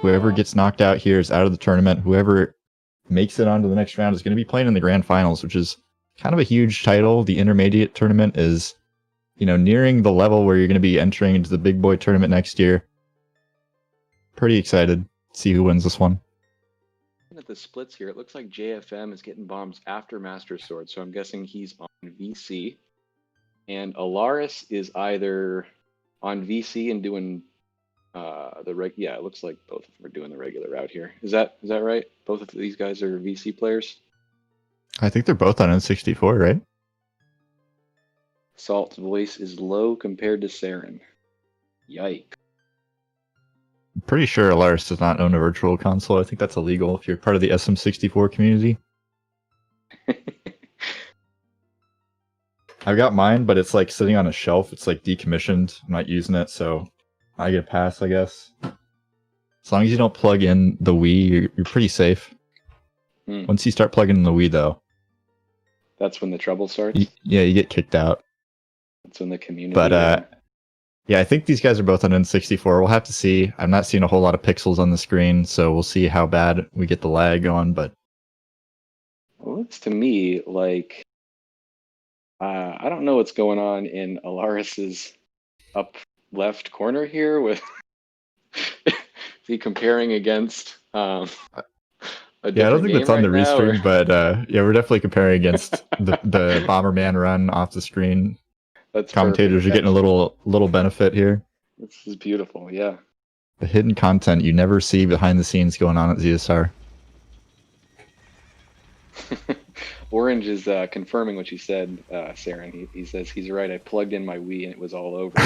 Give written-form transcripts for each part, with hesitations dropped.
whoever gets knocked out here is out of the tournament. Whoever makes it onto the next round is going to be playing in the grand finals, which is kind of a huge title. The intermediate tournament is, nearing the level where you're going to be entering into the big boy tournament next year. Pretty excited to see who wins this one. At the splits here, it looks like JFM is getting bombs after Master Sword, so I'm guessing he's on VC. And Alaris is either on VC and doing yeah, it looks like both of them are doing the regular route here. Is that right? Both of these guys are VC players? I think they're both on N64, right? Salt's voice is low compared to Saren. Yike. I'm pretty sure Alaris does not own a virtual console. I think that's illegal if you're part of the SM64 community. I've got mine, but it's like sitting on a shelf. It's like decommissioned. I'm not using it, so I get a pass, I guess. As long as you don't plug in the Wii, you're pretty safe. Once you start plugging in the Wii, though, that's when the trouble starts? Yeah, you get kicked out. That's when the community... But, yeah, I think these guys are both on N64. We'll have to see. I'm not seeing a whole lot of pixels on the screen, so we'll see how bad we get the lag on, but... Well, it looks to me like... I don't know what's going on in Alaris's up left corner here with... Is he comparing against... yeah, I don't think that's on the restream, but yeah, we're definitely comparing against the Bomberman run off the screen. That's Commentators perfect. are getting a little benefit here. This is beautiful, yeah. The hidden content you never see behind the scenes going on at ZSR. Orange is confirming what you said, Saren. He says he's right. I plugged in my Wii and it was all over.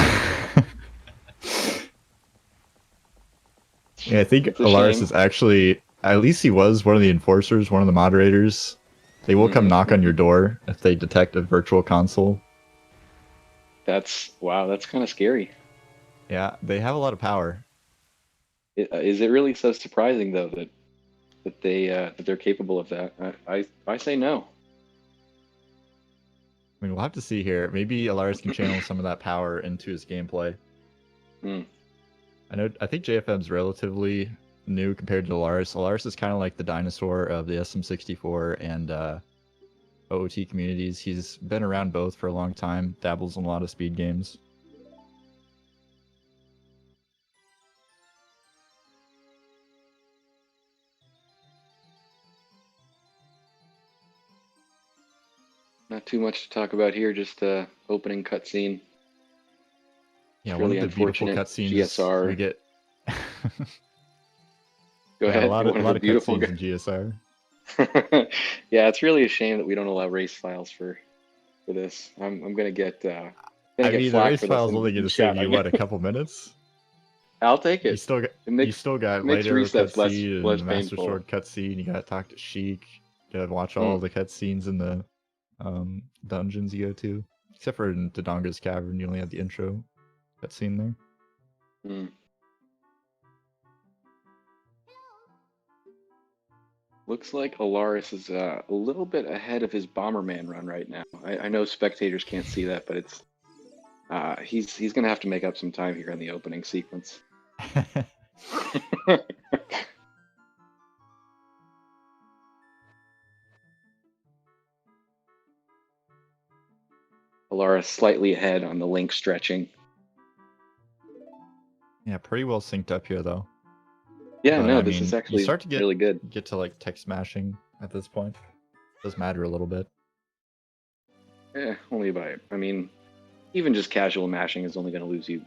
Yeah, I think Alaris is actually, at least he was one of the enforcers, one of the moderators. They will come knock on your door if they detect a virtual console. Wow, that's kind of scary. Yeah, they have a lot of power. Is it really so surprising though that they're capable of that? I say no. I mean, we'll have to see here. Maybe Alaris can channel some of that power into his gameplay. I think JFM's relatively new compared to Alaris. Alaris is kind of like the dinosaur of the SM64 and OoT communities. He's been around both for a long time, dabbles in a lot of speed games. Not too much to talk about here, just opening cutscene. Yeah, really one of the beautiful cutscenes GSR. we get. Go ahead. A lot of cutscenes in GSR. Yeah, it's really a shame that we don't allow race files for this. I'm gonna get. I mean, the race file's only gonna save you a couple minutes. I'll take it. You still got later cutscene less and Master painful. Sword cutscene. You gotta talk to Sheik. You gotta watch all the cutscenes in the dungeons you go to, except for in Dodonga's Cavern. You only have the intro cutscene there. Looks like Alaris is a little bit ahead of his Bomberman run right now. I know spectators can't see that, but it's he's gonna have to make up some time here in the opening sequence. Alaris slightly ahead on the link stretching. Yeah, pretty well synced up here though. Yeah, but, no, this is actually really good. Get to like tech smashing at this point. It does matter a little bit. Only by, I mean, even just casual mashing is only going to lose you,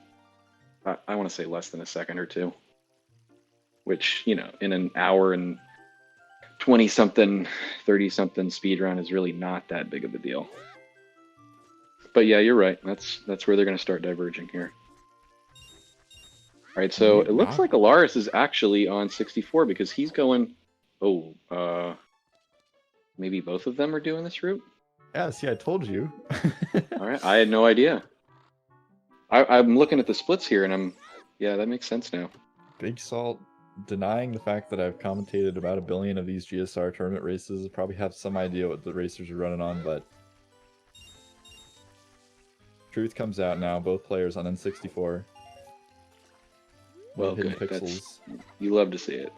I want to say less than a second or two. Which, in an hour and 20-something, 30-something speedrun is really not that big of a deal. But yeah, you're right. That's where they're going to start diverging here. All right, so it looks like Alaris is actually on 64 because he's going... maybe both of them are doing this route? Yeah, see, I told you. All right, I had no idea. I'm looking at the splits here, and yeah, that makes sense now. Big Salt denying the fact that I've commentated about 1 billion of these GSR tournament races. Probably have some idea what the racers are running on, but... Truth comes out now, both players on N64. Well, hidden good. pixels. You love to see it.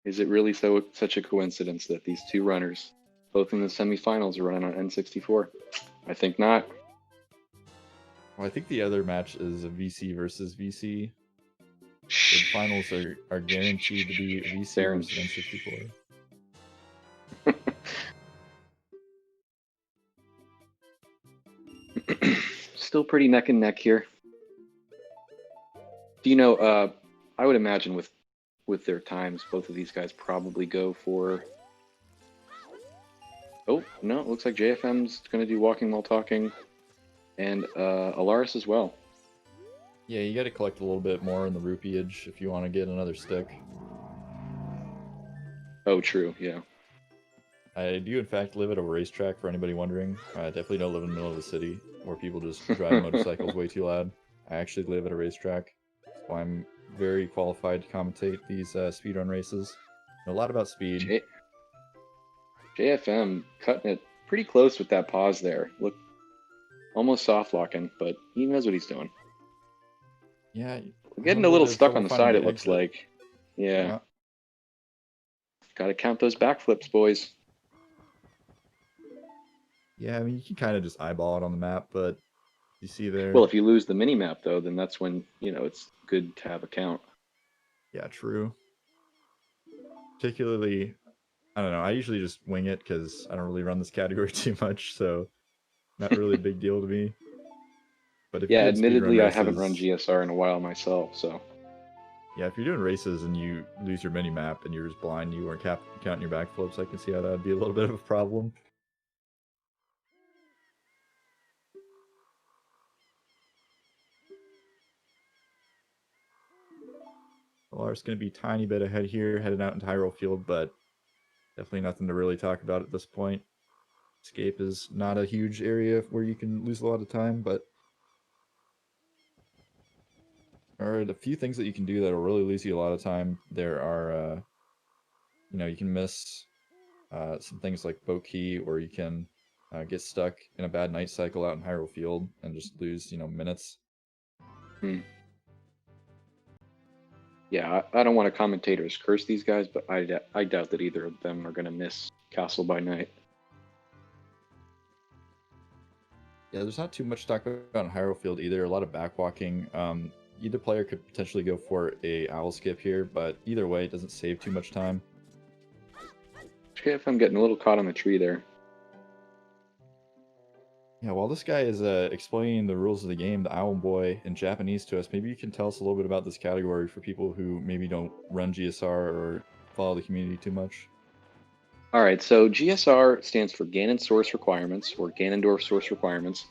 Is it really such a coincidence that these two runners, both in the semifinals, are running on N64? I think not. Well, I think the other match is a VC versus VC. So the finals are guaranteed to be VC Darren. versus N64. Still pretty neck and neck here. Do you know, I would imagine with their times, both of these guys probably go for... Oh, no, it looks like JFM's going to do walking while talking, and Alaris as well. Yeah, you got to collect a little bit more in the rupeeage if you want to get another stick. Oh, true, yeah. I do, in fact, live at a racetrack, for anybody wondering. I definitely don't live in the middle of the city, where people just drive motorcycles way too loud. I actually live at a racetrack, so I'm very qualified to commentate these speedrun races. Know a lot about speed. JFM cutting it pretty close with that pause there. Look, almost soft locking, but he knows what he's doing. Yeah, Getting a little stuck on the side, it looks like. Yeah. Got to count those backflips, boys. Yeah, I mean, you can kind of just eyeball it on the map, but you see there... Well, if you lose the mini-map, though, then that's when, you know, it's good to have a count. Yeah, true. Particularly, I don't know, I usually just wing it because I don't really run this category too much, so not really a big deal to me. But if yeah, you're admittedly, races, I haven't run GSR in a while myself, so... Yeah, if you're doing races and you lose your mini-map and you're just blind, you weren't counting your backflips, I can see how that would be a little bit of a problem. Alaris going to be a tiny bit ahead here, headed out into Hyrule Field, but definitely nothing to really talk about at this point. Escape is not a huge area where you can lose a lot of time, but there are a few things that you can do that will really lose you a lot of time. There are, you know, you can miss some things like boat key, or you can get stuck in a bad night cycle out in Hyrule Field and just lose, you know, minutes. Yeah, I don't want to commentators curse these guys, but I doubt that either of them are going to miss Castle by Night. Yeah, there's not too much to talk about in Hyrule Field either. A lot of backwalking. Either player could potentially go for a owl skip here, but either way, it doesn't save too much time. If I'm getting a little caught on the tree there. Yeah, while this guy is explaining the rules of the game, the Owl Boy, in Japanese to us, maybe you can tell us a little bit about this category for people who maybe don't run GSR or follow the community too much. All right, so GSR stands for Ganon Source Requirements, or Ganondorf Source Requirements.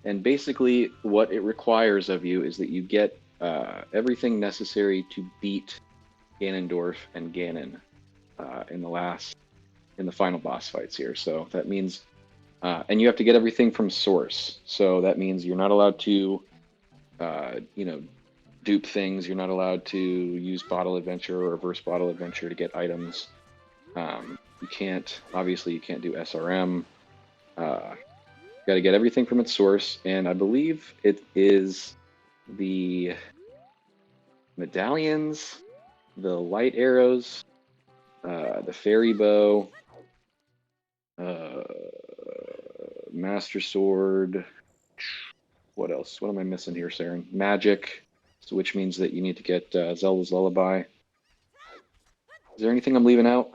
And basically what it requires of you is that you get everything necessary to beat Ganondorf and Ganon in the final boss fights here. So that means, and you have to get everything from source. So that means you're not allowed to, you know, dupe things. You're not allowed to use bottle adventure or reverse bottle adventure to get items. You can't, obviously you can't do SRM. Got to get everything from its source, and I believe it is the medallions, the light arrows, the fairy bow, master sword. What else? What am I missing here, Saren? Magic, so which means that you need to get Zelda's Lullaby. Is there anything I'm leaving out?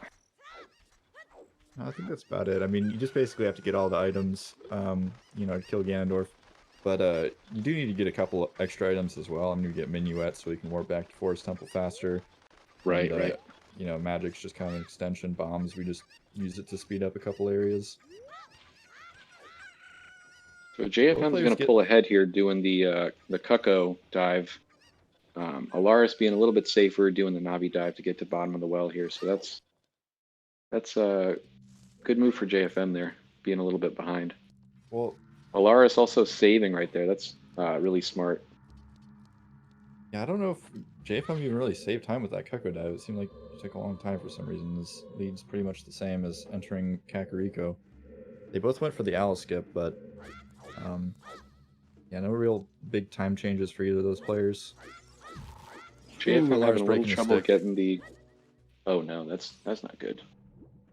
I think that's about it. I mean, you just basically have to get all the items, you know, to kill Ganondorf. But you do need to get a couple extra items as well. I'm going to get Minuet so we can warp back to Forest Temple faster. Right, and, right. You know, magic's just kind of an extension. Bombs, we just use it to speed up a couple areas. So JFM is going to pull ahead here doing the Cucco dive. Alaris being a little bit safer doing the Navi dive to get to bottom of the well here. So that's a good move for JFM there, being a little bit behind. Well, Alaris also saving right there. That's really smart. Yeah, I don't know if JFM even really saved time with that Cucco dive. It seemed like it took a long time for some reason. This lead's pretty much the same as entering Kakariko. They both went for the owl skip, but Yeah, no real big time changes for either of those players. JFM having Alaris a little breaking his trouble stick. getting the. Oh no, that's not good.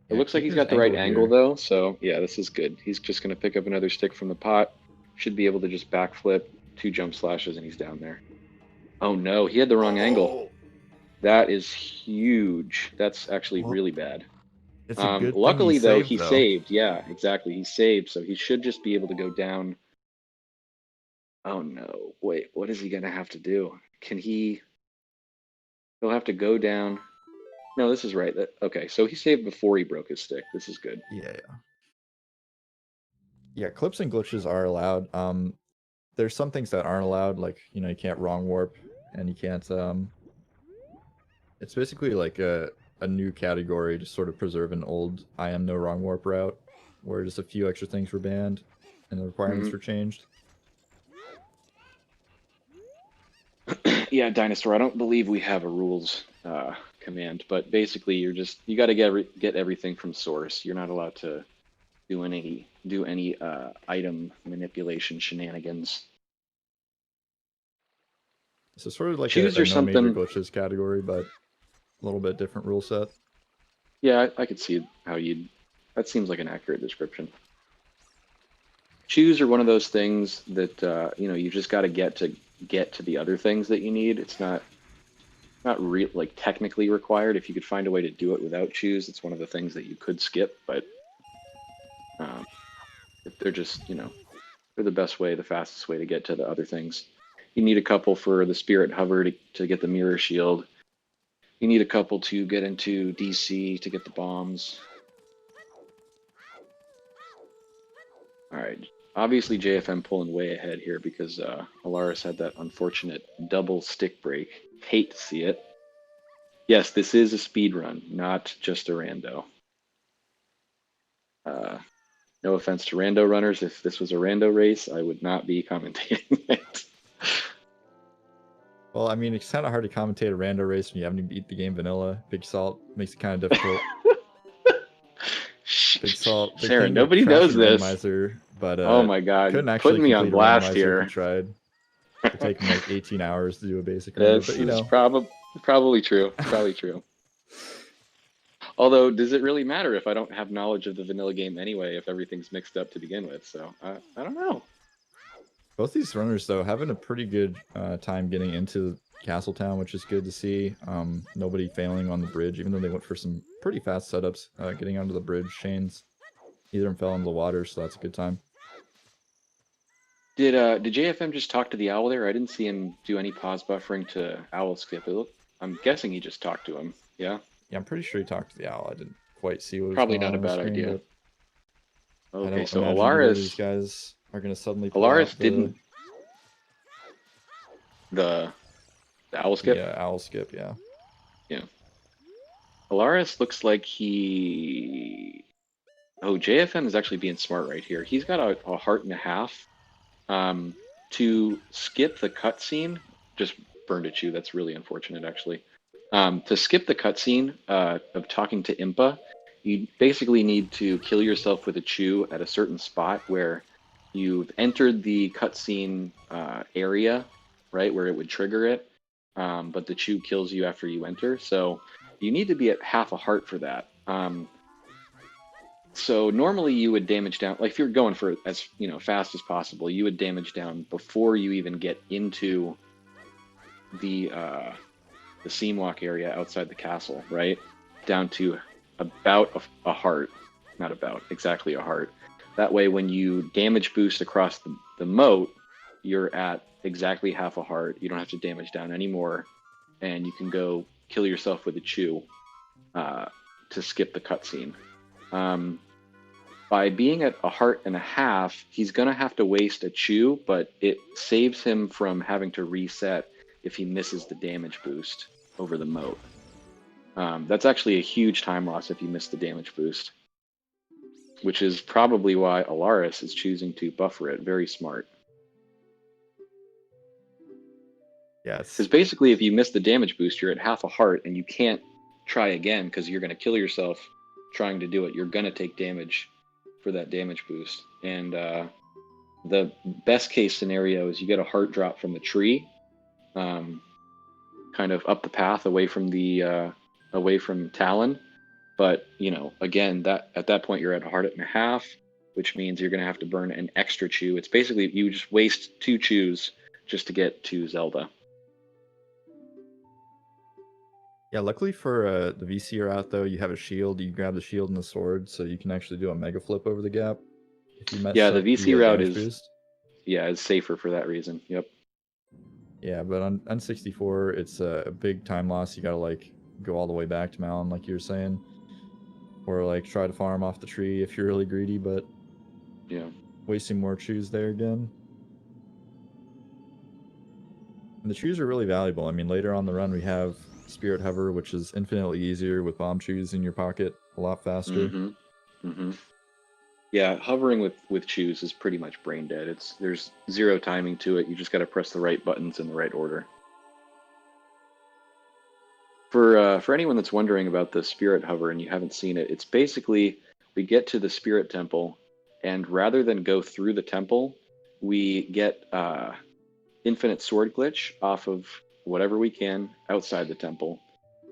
It Yeah, looks like he's keeping his got the right angle angle here. though, so yeah, this is good. He's just gonna pick up another stick from the pot. Should be able to just backflip, 2 jump slashes, and he's down there. Oh no, he had the wrong angle. Oh! That is huge. That's actually Well, really bad. it's a good thing he Luckily though, saved, he though. saved. Yeah, exactly. He saved, so he should just be able to go down. Oh no, wait, what is he gonna have to do? Can he? He'll have to go down. No, this is right. Okay, so he saved before he broke his stick. This is good. Yeah. Yeah, clips and glitches are allowed. There's some things that aren't allowed, like, you know, you can't wrong warp, and you can't, it's basically like a new category to sort of preserve an old I am no wrong warp route, where just a few extra things were banned, and the requirements were changed. Yeah, Dinosaur. I don't believe we have a rules command, but basically, you got to get everything from source. You're not allowed to do any item manipulation shenanigans. So sort of like Choose a or no major something. glitches category, but a little bit different rule set. Yeah, I could see how you'd. That seems like an accurate description. Choose are one of those things that you just got to get to the other things that you need. It's not like technically required. If you could find a way to do it without choose, it's one of the things that you could skip. But um, they're just they're the best way, the fastest way to get to the other things. You need a couple for the Spirit Hover to get the Mirror Shield. You need a couple to get into DC to get the bombs. All right. Obviously, JFM pulling way ahead here because Alaris had that unfortunate double stick break. Hate to see it. Yes, this is a speed run, not just a rando. No offense to rando runners. If this was a rando race, I would not be commentating it. Well, I mean, it's kind of hard to commentate a rando race when you haven't beat the game vanilla. Big Salt makes it kind of difficult. Big Salt, big Sarah, thing to nobody crash knows the this. randomizer, but Oh my God, couldn't actually putting me on complete a blast randomizer if here. you tried. It'd take him like 18 hours to do a basic rando, This but you is know. probably true. It's probably true. Although, does it really matter if I don't have knowledge of the vanilla game anyway, if everything's mixed up to begin with? So, I don't know. Both these runners, though, having a pretty good time getting into Castletown, which is good to see. Nobody failing on the bridge, even though they went for some pretty fast setups, getting onto the bridge chains. Neither of them fell into the water, so that's a good time. Did JFM just talk to the owl there? I didn't see him do any pause buffering to owl skip. I'm guessing he just talked to him. Yeah? Yeah, I'm pretty sure he talked to the owl. I didn't quite see what was Probably going on not a on the bad screen, idea. but I Okay, don't so imagine either of these guys are going to suddenly pull Alaris out the didn't the owl skip? owl skip, yeah. Yeah. Alaris looks like he. Oh, JFM is actually being smart right here. He's got a heart and a half. To skip the cutscene, just burned at you. That's really unfortunate, actually. To skip the cutscene of talking to Impa, you basically need to kill yourself with a chew at a certain spot where you've entered the cutscene area, right, where it would trigger it, but the chew kills you after you enter. So you need to be at half a heart for that. So normally you would damage down, like if you're going for as fast as possible, you would damage down before you even get into the seam walk area outside the castle, right? Down to about a heart, not about, exactly a heart. That way, when you damage boost across the moat, you're at exactly half a heart. You don't have to damage down anymore, and you can go kill yourself with a chew to skip the cutscene. By being at a heart and a half, he's going to have to waste a chew, but it saves him from having to reset if he misses the damage boost over the moat. That's actually a huge time loss if you miss the damage boost, which is probably why Alaris is choosing to buffer it. Very smart. Yes. Because basically, if you miss the damage boost, you're at half a heart, and you can't try again because you're going to kill yourself trying to do it. You're going to take damage for that damage boost. And the best case scenario is you get a heart drop from the tree, kind of up the path away from the away from Talon. But you know, again, that at that point you're at a heart and a half, which means you're gonna have to burn an extra chew. It's basically you just waste 2 chews just to get to Zelda. Yeah, luckily for the VC route though, you have a shield. You grab the shield and the sword, so you can actually do a mega flip over the gap if you mess Yeah, the up VC the route damage is boost. yeah is safer for that reason. Yep. Yeah, but on 64, it's a big time loss. You gotta like go all the way back to Malin, like you were saying, or like try to farm off the tree if you're really greedy, but Yeah. wasting more chews there again. And the chews are really valuable. I mean, later on the run, we have Spirit Hover, which is infinitely easier with bomb chews in your pocket, a lot faster. Mm-hmm. Mm-hmm. Yeah, hovering with choose is pretty much brain dead. There's zero timing to it. You just got to press the right buttons in the right order. For anyone that's wondering about the spirit hover and you haven't seen it, it's basically we get to the spirit temple, and rather than go through the temple, we get infinite sword glitch off of whatever we can outside the temple,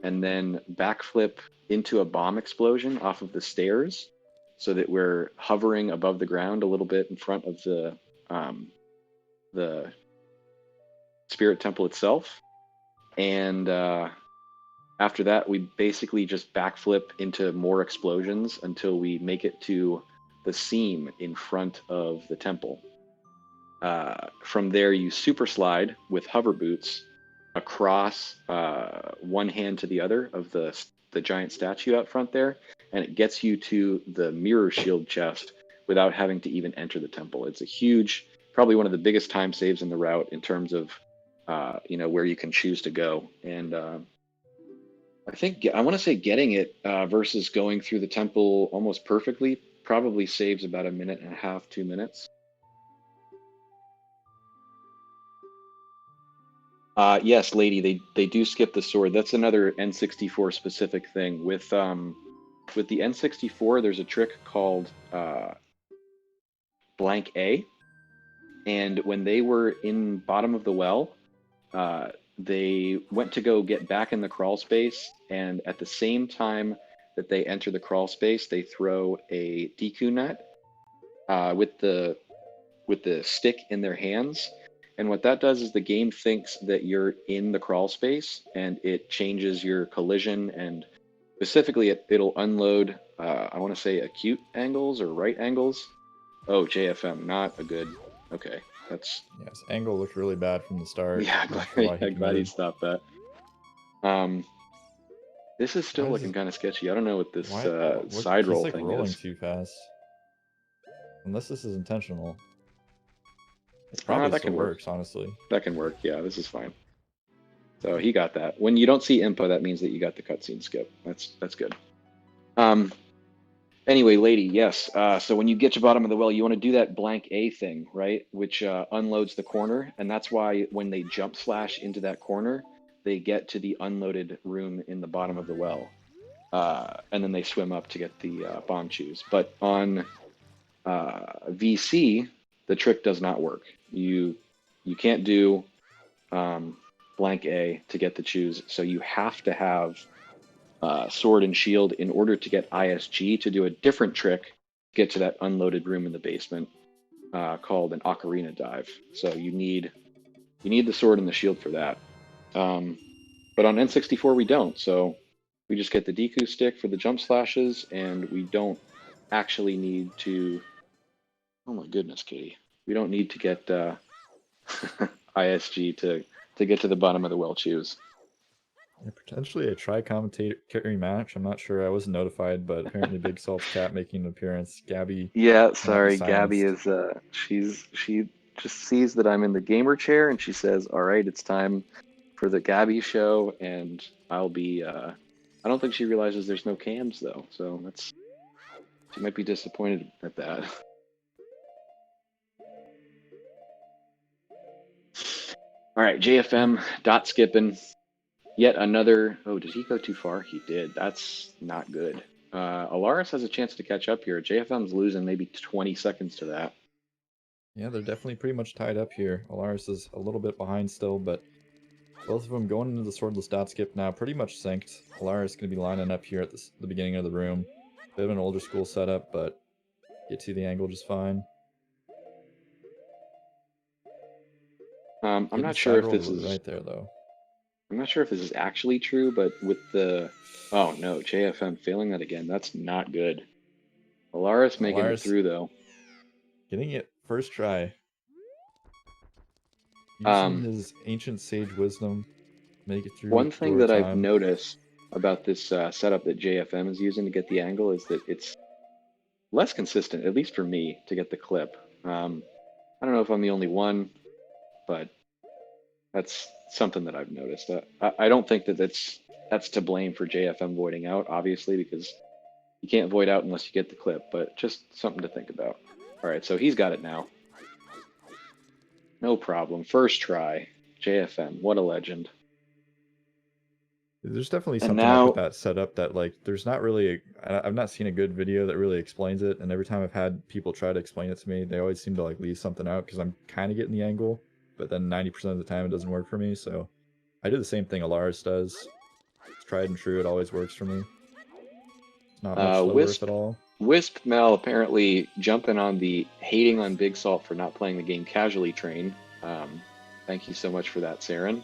and then backflip into a bomb explosion off of the stairs, so that we're hovering above the ground a little bit in front of the spirit temple itself, and after that, we basically just backflip into more explosions until we make it to the seam in front of the temple. From there, you super slide with hover boots across one hand to the other of the giant statue out front there, and it gets you to the mirror shield chest without having to even enter the temple. It's a huge, probably one of the biggest time saves in the route in terms of you know, where you can choose to go. And I think I want to say getting it versus going through the temple almost perfectly probably saves about a minute and a half, 2 minutes. Yes, lady, they do skip the sword. That's another N64 specific thing. With the N64, there's a trick called blank A, and when they were in bottom of the well, they went to go get back in the crawl space, and at the same time that they enter the crawl space, they throw a Deku nut with the stick in their hands. And what that does is the game thinks that you're in the crawl space, and it changes your collision, and specifically it'll unload, I want to say acute angles or right angles. Oh, JFM, not a good. Okay, that's Yes, angle looked really bad from the start. yeah. Not sure why he Glad he committed. stopped that. Um, this is still Why does looking this, kind of sketchy. I don't know what this why what side he's roll like thing rolling is. too fast. Unless this is intentional. It probably That still can work. works, honestly. That can work. Yeah, this is fine. So he got that. When you don't see IMPA, that means that you got the cutscene skip. That's good. Um, anyway, lady, yes. So when you get to bottom of the well, you want to do that blank A thing, right? Which unloads the corner, and that's why when they jump slash into that corner, they get to the unloaded room in the bottom of the well, and then they swim up to get the bomb chews. But on VC, the trick does not work. You can't do blank A to get the choose. So you have to have sword and shield in order to get ISG to do a different trick, get to that unloaded room in the basement called an ocarina dive. So you need the sword and the shield for that. But on N64 we don't. So we just get the Deku stick for the jump slashes, and we don't actually need to. Oh my goodness, Katie. We don't need to get ISG to get to the bottom of the well choose. Yeah, potentially a tri-commentary match. I'm not sure. I wasn't notified, but apparently Big Salt's cat making an appearance. Gabby Yeah, cannot be sorry. Gabby silenced. is she just sees that I'm in the gamer chair and she says, "All right, it's time for the Gabby show," and I'll be I don't think she realizes there's no cams though, so that's she might be disappointed at that. All right, JFM dot skipping. Yet another. Oh, did he go too far? He did. That's not good. Alaris has a chance to catch up here. JFM's losing maybe 20 seconds to that. Yeah, they're definitely pretty much tied up here. Alaris is a little bit behind still, but both of them going into the swordless dot skip now, pretty much synced. Alaris going to be lining up here at the beginning of the room. Bit of an older school setup, but get to the angle just fine. I'm Getting not sure side if rolled this is. right there, though. I'm not sure if this is actually true, but with the. Oh no, JFM failing that again. That's not good. Alaris making it Alaris through though. getting it first try. Using Um, his ancient sage wisdom, make it through One thing door of that I've time. noticed about this setup that JFM is using to get the angle is that it's less consistent, at least for me, to get the clip. I don't know if I'm the only one, but that's something that I've noticed. I don't think that that's to blame for JFM voiding out, obviously, because you can't void out unless you get the clip, but just something to think about. All right, so he's got it now. No problem. First try. JFM, what a legend. There's definitely And something up with now, that setup that like there's not really I've not seen a good video that really explains it, and every time I've had people try to explain it to me, they always seem to like leave something out because I'm kind of getting the angle, but then 90% of the time it doesn't work for me. So I do the same thing Alaris does. It's tried and true. It always works for me. It's not much slow worth Wisp at all. Wisp Mel apparently jumping on the hating on Big Salt for not playing the game casually train. Thank you so much for that, Saren.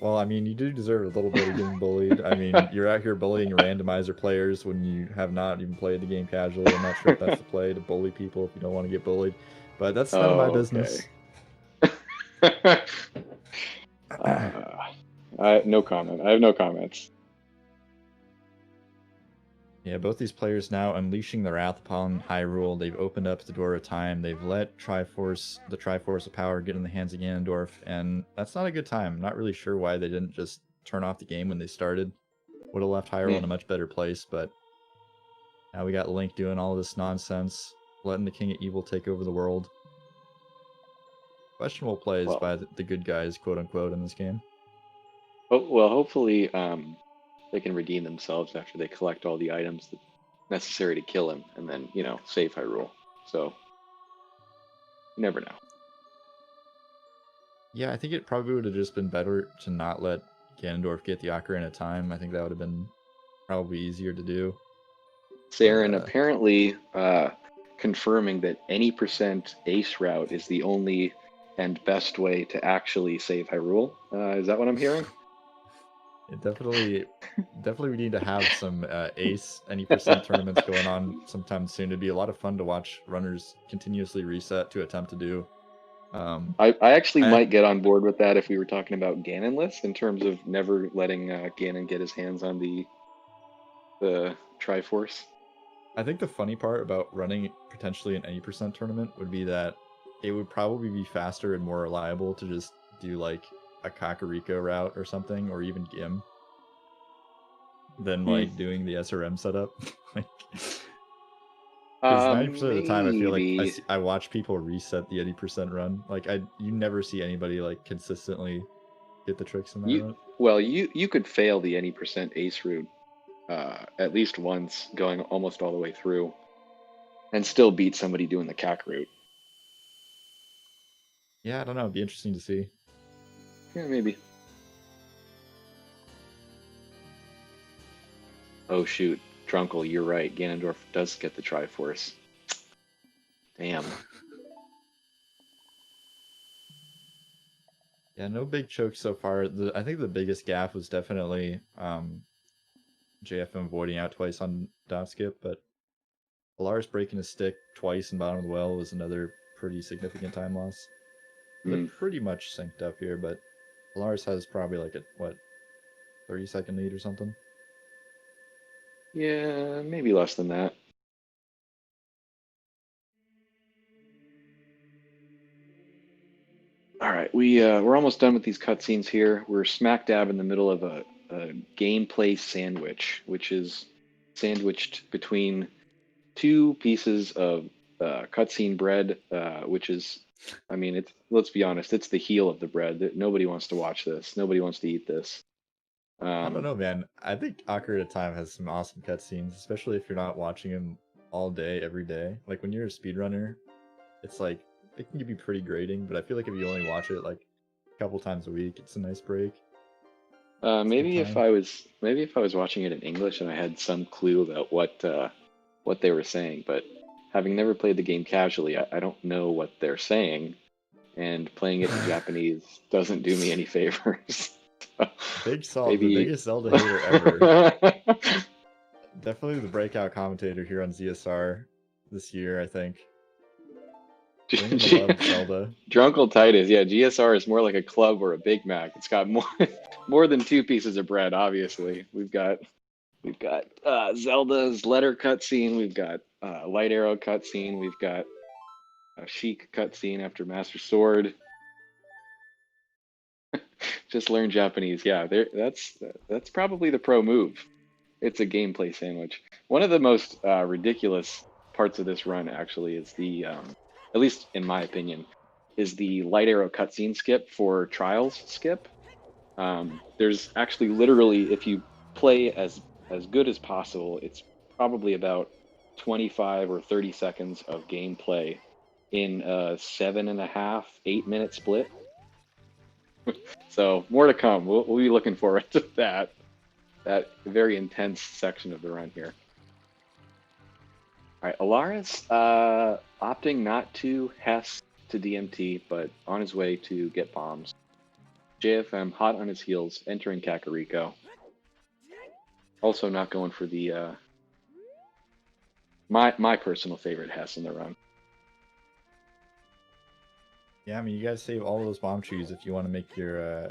Well, I mean, you do deserve a little bit of getting bullied. I mean, you're out here bullying randomizer players when you have not even played the game casually. I'm not sure if that's the play to bully people if you don't want to get bullied, but that's none of my Oh, okay. business. No comment. I have no comments. Yeah, both these players now unleashing their wrath upon Hyrule. They've opened up the door of time. They've let the Triforce of Power get in the hands of Ganondorf, and that's not a good time. I'm not really sure why they didn't just turn off the game when they started. Would have left Hyrule in a much better place, but now we got Link doing all this nonsense, letting the King of Evil take over the world. Questionable plays Well, by the good guys, quote unquote, in this game. hopefully they can redeem themselves after they collect all the items necessary to kill him, and then save Hyrule. So you never know. Yeah, I think it probably would have just been better to not let Ganondorf get the Ocarina of Time. I think that would have been probably easier to do. But Saren apparently confirming that any percent ace route is the only and best way to actually save Hyrule. Is that what I'm hearing? it definitely we need to have some ace any percent tournaments going on sometime soon. It'd be a lot of fun to watch runners continuously reset to attempt to do. I actually I might get on board with that if we were talking about Ganonless in terms of never letting Ganon get his hands on the Triforce. I think the funny part about running potentially an any percent tournament would be that it would probably be faster and more reliable to just do like a Kakariko route or something, or even Gim, than Hmm. like doing the SRM setup. Like, because 90% of the time I feel like Maybe I watch people reset the 80% run. Like you never see anybody like consistently get the tricks in that you. run. Well, you could fail the any percent ace route at least once, going almost all the way through, and still beat somebody doing the cac route. Yeah, I don't know. It'd be interesting to see. Yeah, maybe. Oh shoot, Drunkle, you're right. Ganondorf does get the Triforce. Damn. Yeah, no big chokes so far. I think the biggest gap was definitely JFM voiding out twice on dot skip, but Alaris breaking his stick twice in bottom of the well was another pretty significant time loss. They're Hmm. pretty much synced up here, but Alaris has probably like a, what, 30-second lead or something? Yeah, maybe less than that. All right, we're almost done with these cutscenes here. We're smack dab in the middle of a gameplay sandwich, which is sandwiched between two pieces of cutscene bread, which is, I mean, it's let's be honest, it's the heel of the bread. Nobody wants to watch this. Nobody wants to eat this. I don't Um, know, man. I think Ocarina of Time has some awesome cutscenes, especially if you're not watching them all day, every day. Like when you're a speedrunner, it's like it can be pretty grating, but I feel like if you only watch it like a couple times a week, it's a nice break. Maybe good if time. I was watching it in English and I had some clue about what they were saying, but having never played the game casually, I don't know what they're saying, and playing it in Japanese doesn't do me any favors. Big Salt, the Maybe. biggest Zelda hater ever. Definitely the breakout commentator here on ZSR this year, I think. Bringing the love of Zelda. Drunkle Titus, yeah, GSR is more like a club or a Big Mac. It's got more than two pieces of bread. Obviously, we've got Zelda's letter cutscene. We've got Light Arrow cutscene. We've got a Sheik cutscene after Master Sword. Just learn Japanese. Yeah, that's probably the pro move. It's a gameplay sandwich. One of the most ridiculous parts of this run actually is the, at least in my opinion, is the Light Arrow cutscene skip for Trials skip. There's actually literally, if you play as good as possible, it's probably about 25 or 30 seconds of gameplay in a 7.5, 8 minute split. So more to come. We'll be looking forward to that very intense section of the run here. All right, Alaris opting not to Hess to DMT, but on his way to get bombs. JFM hot on his heels, entering Kakariko. Also not going for the my personal favorite Hess in the run. Yeah, I mean, you guys save all those bomb trees if you want to make your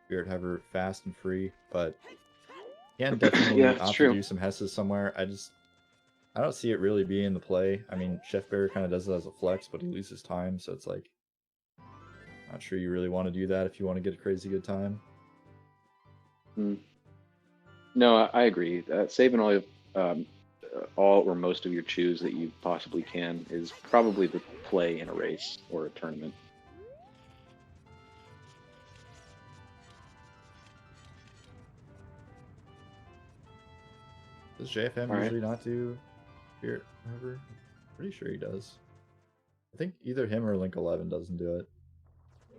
Spirit Hover fast and free, but you can definitely Yeah, it's opt true. to do some Hesses somewhere. I don't see it really being the play. I mean, Chef Bear kind of does it as a flex, but he loses time, so it's like, not sure you really want to do that if you want to get a crazy good time. No, I agree. Saving all or most of your chews that you possibly can is probably the play in a race or a tournament. Does JFM All right. usually not do Spirit Hover? Pretty sure he does. I think either him or Link 11 doesn't do it.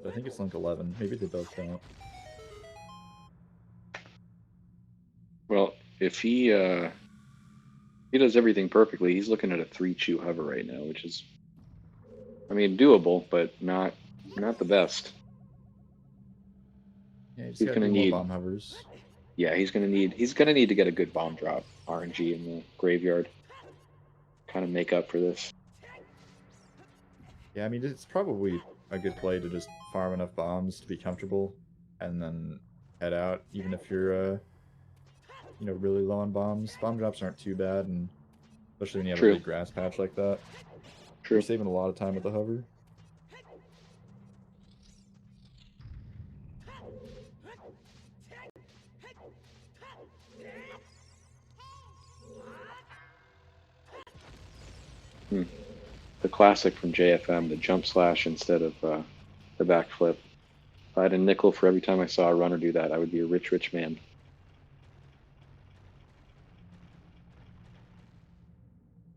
But I think it's Link 11. Maybe they both don't. Well, if he does everything perfectly, he's looking at a 3-chew hover right now, which is, I mean, doable, but not the best. Yeah, he's He's got to gonna do more need, bomb hovers. yeah, he's gonna need to get a good bomb drop RNG in the graveyard, kind of make up for this. Yeah, I mean, it's probably a good play to just farm enough bombs to be comfortable and then head out, even if you're, really low on bombs. Bomb drops aren't too bad, and especially when you have a True. big grass patch like that. True. You're saving a lot of time with the hover. The classic from JFM, the jump slash instead of the backflip. If I had a nickel for every time I saw a runner do that, I would be a rich, rich man.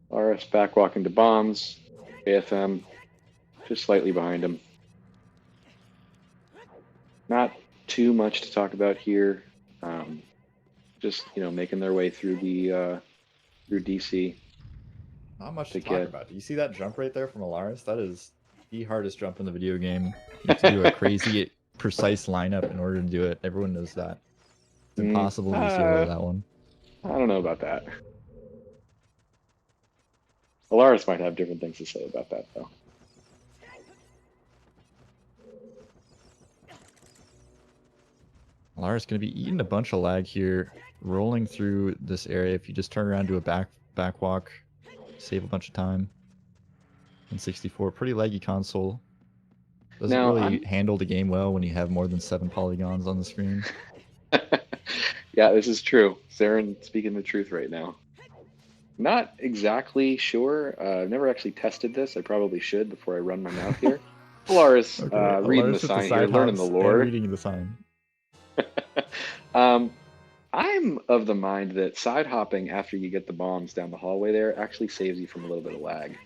RS backwalking to bombs. JFM just slightly behind him. Not too much to talk about here. Just making their way through the through DC. Not much to talk about. Do you see that jump right there from Alaris? That is the hardest jump in the video game. You have to do a crazy, precise lineup in order to do it. Everyone knows that. It's impossible to zero that one. I don't know about that. Alaris might have different things to say about that, though. Alaris going to be eating a bunch of lag here, rolling through this area. If you just turn around, do a back walk, save a bunch of time. 164, pretty laggy console. Doesn't really handle the game well when you have more than 7 polygons on the screen. Yeah, this is true. Zarin speaking the truth right now. Not exactly sure. I've never actually tested this. I probably should before I run my mouth here. Alaris, Okay, reading Alaris the sign here, side learning the hops lore. and reading the sign. I'm of the mind that side hopping after you get the bombs down the hallway there actually saves you from a little bit of lag.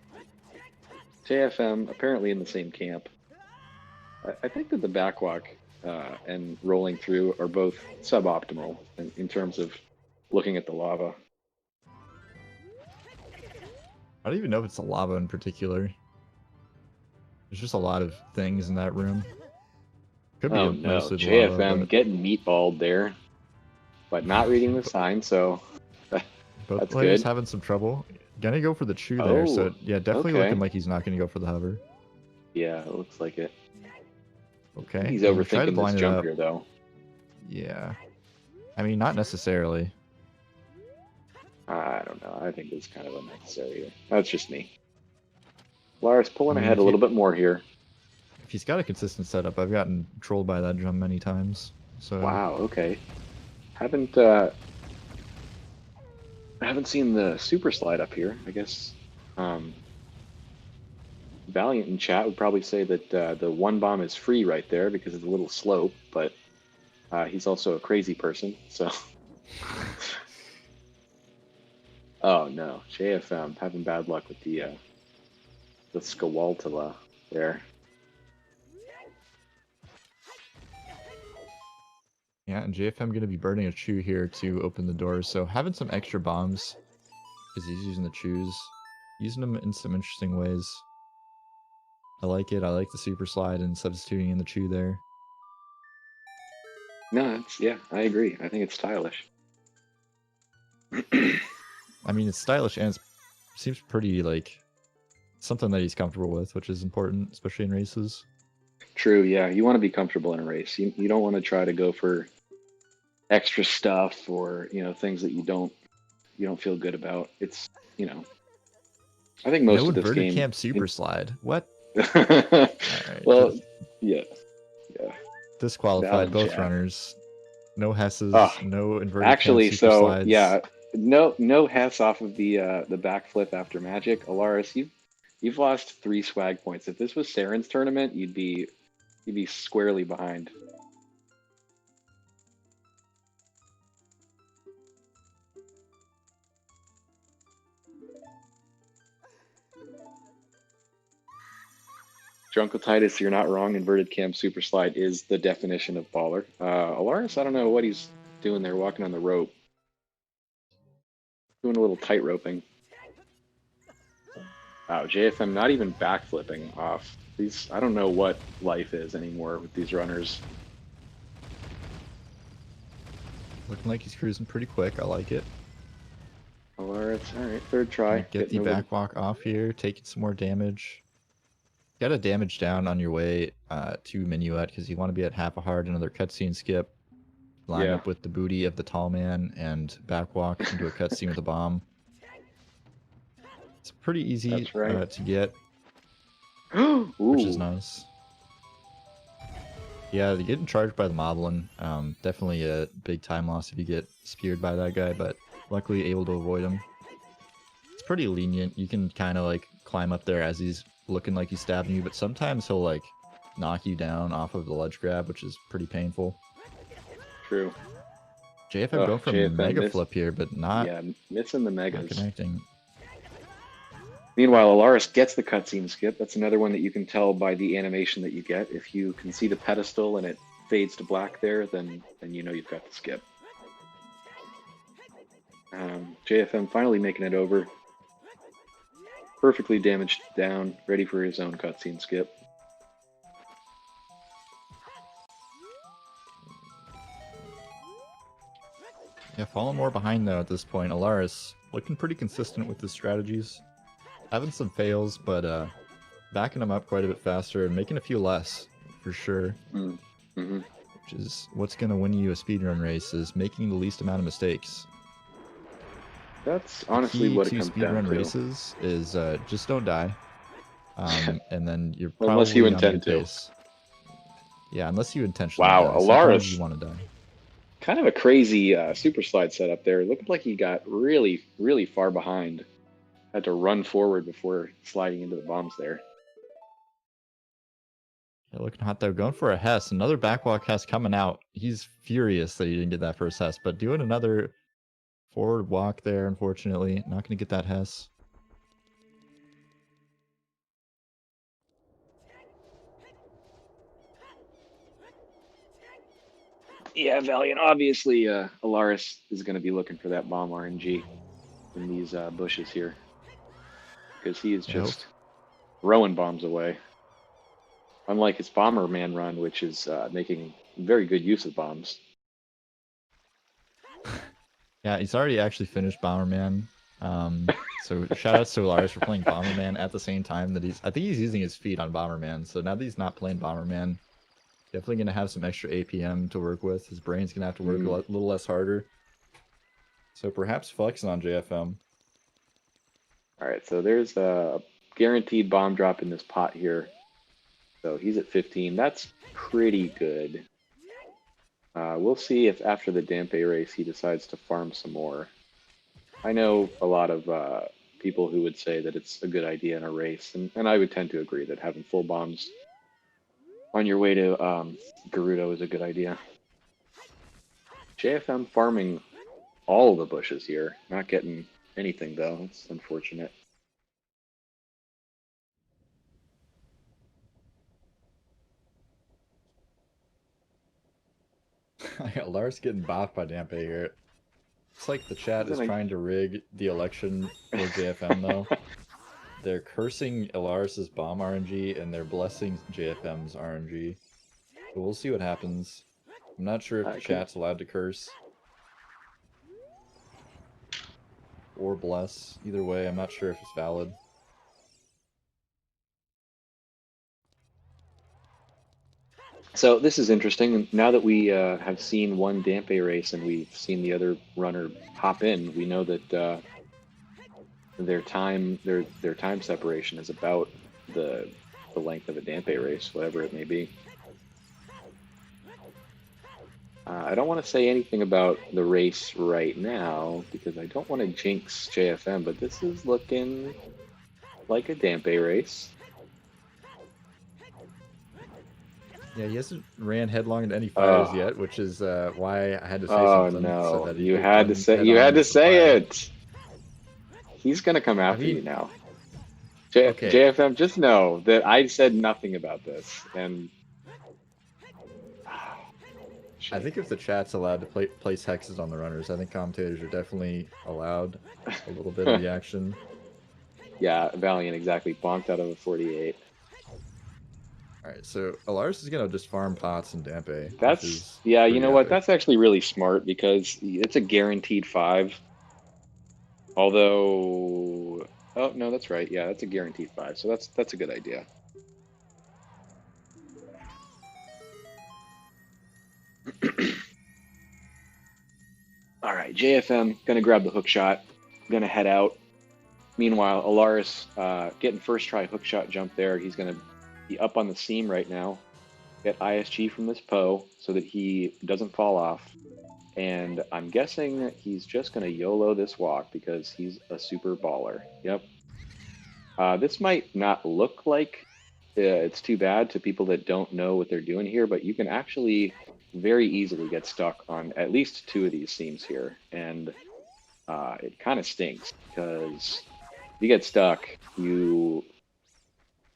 JFM apparently in the same camp. I think that the backwalk and rolling through are both suboptimal in terms of looking at the lava. I don't even know if it's the lava in particular. There's just a lot of things in that room. Could be Oh no, mostly the lava, JFM but getting meatballed there, but not reading the sign, so both that's players good. having some trouble. Gonna go for the chew there, Oh, so yeah, definitely okay. looking like he's not gonna go for the hover. Yeah, it looks like it. I think Okay, he's gonna try to overthinking this blind it jump up. here, though. Yeah. I mean, not necessarily. I don't know. I think it's kind of unnecessary here. That's just me. Lars I pulling mean, ahead a little bit more here. if he's got a consistent setup, I've gotten trolled by that jump many times. So Wow, okay. Haven't haven't seen the super slide up here. I guess Valiant in chat would probably say that the one bomb is free right there because it's a little slope, but he's also a crazy person, so. Oh no, JFM having bad luck with the Skawaltala there. yeah, and JFM going to be burning a chew here to open the doors. So having some extra bombs because he's using the chews, using them in some interesting ways. I like it. I like the super slide and substituting in the chew there. No, yeah, I agree. I think it's stylish. I mean, it's stylish and it seems pretty like something that he's comfortable with, which is important, especially in races. True, yeah. You want to be comfortable in a race. You don't want to try to go for extra stuff or things that you don't feel good about. It's I think most No of this inverted game. camp super slide. What? Well, yeah, yeah. Disqualified Valid both chat. runners. No Hesses, Ah, no inverted actually, camp super so slides. yeah, no Hess off of the backflip after Magic. Alaris, you've lost 3 swag points. If this was Saren's tournament, you'd be squarely behind. Drunkle you're not wrong. Inverted cam super slide is the definition of baller. Alaris, I don't know what he's doing there, walking on the rope. Doing a little tight roping. Wow, JFM not even backflipping off. I don't know what life is anymore with these runners. Looking like he's cruising pretty quick. I like it. Alaris, all right, third try. Get the backwalk off here, taking some more damage. Got to damage down on your way to Minuet because you want to be at half a heart, another cutscene skip. Line up with the booty of the tall man and backwalk into a cutscene with a bomb. It's pretty easy to get, which is nice. Yeah, getting charged by the Moblin, definitely a big time loss if you get speared by that guy, but luckily able to avoid him. It's pretty lenient. You can kind of like climb up there as he's looking like he's stabbing you, but sometimes he'll like knock you down off of the ledge grab, which is pretty painful. True. JFM going for a mega flip here, but not missing the megas. Not connecting. Meanwhile, Alaris gets the cutscene skip. That's another one that you can tell by the animation that you get. If you can see the pedestal and it fades to black there, then you know you've got the skip. JFM finally making it over. Perfectly damaged down, ready for his own cutscene skip. Yeah, falling more behind though at this point. Alaris looking pretty consistent with his strategies. Having some fails, but backing him up quite a bit faster and making a few less, for sure. Mm-hmm. Which is what's going to win you a speedrun race, is making the least amount of mistakes. That's honestly what it comes down to. Speedrun races is just don't die. And then you're probably unless you on intend good to. Pace. Yeah, unless you intentionally die. Alaris. Sometimes you want to die. Kind of a crazy super slide setup there. It looked like he got really, really far behind. Had to run forward before sliding into the bombs there. Yeah, looking hot though. Going for a Hess. Another backwalk Hess coming out. He's furious that he didn't get that first Hess, but doing another forward walk there, unfortunately. Not going to get that Hess. Yeah, Valiant. Obviously, Alaris is going to be looking for that bomb RNG in these bushes here because he is I hope. just throwing bombs away. Unlike his Bomberman run, which is making very good use of bombs. Yeah, he's already actually finished Bomberman. So shout out to Alaris for playing Bomberman at the same time that I think he's using his feet on Bomberman. So now that he's not playing Bomberman, definitely gonna have some extra APM to work with. His brain's gonna have to work a little less harder. So perhaps flexing on JFM. All right, so there's a guaranteed bomb drop in this pot here. So he's at 15. That's pretty good. We'll see if after the Dampe race he decides to farm some more. I know a lot of people who would say that it's a good idea in a race, and I would tend to agree that having full bombs on your way to Gerudo is a good idea. JFM farming all the bushes here, not getting anything though. It's unfortunate. Lars getting bopped by Dampe here. It's like the chat is trying to rig the election for JFM though. They're cursing Alaris's bomb RNG and they're blessing JFM's RNG. But we'll see what happens. I'm not sure if the chat's allowed to curse or bless. Either way, I'm not sure if it's valid. So this is interesting. Now that we have seen one Dampe race and we've seen the other runner hop in, we know that their time separation is about the length of a Dampe race, whatever it may be. I don't want to say anything about the race right now because I don't want to jinx JFM, but this is looking like a Dampe race. Yeah, he hasn't ran headlong into any fires yet, which is why I had to say something. Oh no! So that You had to say it. He's gonna come after you now. Okay. JFM, just know that I said nothing about this, and I think if the chat's allowed to place hexes on the runners, I think commentators are definitely allowed a little bit of the action. Yeah, Valiant exactly bonked out of a 48. Alright, so Alaris is gonna just farm pots and Dampe. That's you know what? That's actually really smart because it's a guaranteed 5. Although, oh no, that's right. Yeah, that's a guaranteed 5. So that's a good idea. All right, JFM gonna grab the hook shot, gonna head out. Meanwhile, Alaris getting first try hook shot jump there. He's gonna be up on the seam right now. Get ISG from this Poe so that he doesn't fall off. And I'm guessing he's just gonna YOLO this walk because he's a super baller. Yep. This might not look like it's too bad to people that don't know what they're doing here, but you can actually very easily get stuck on at least 2 of these seams here. And it kind of stinks because if you get stuck, you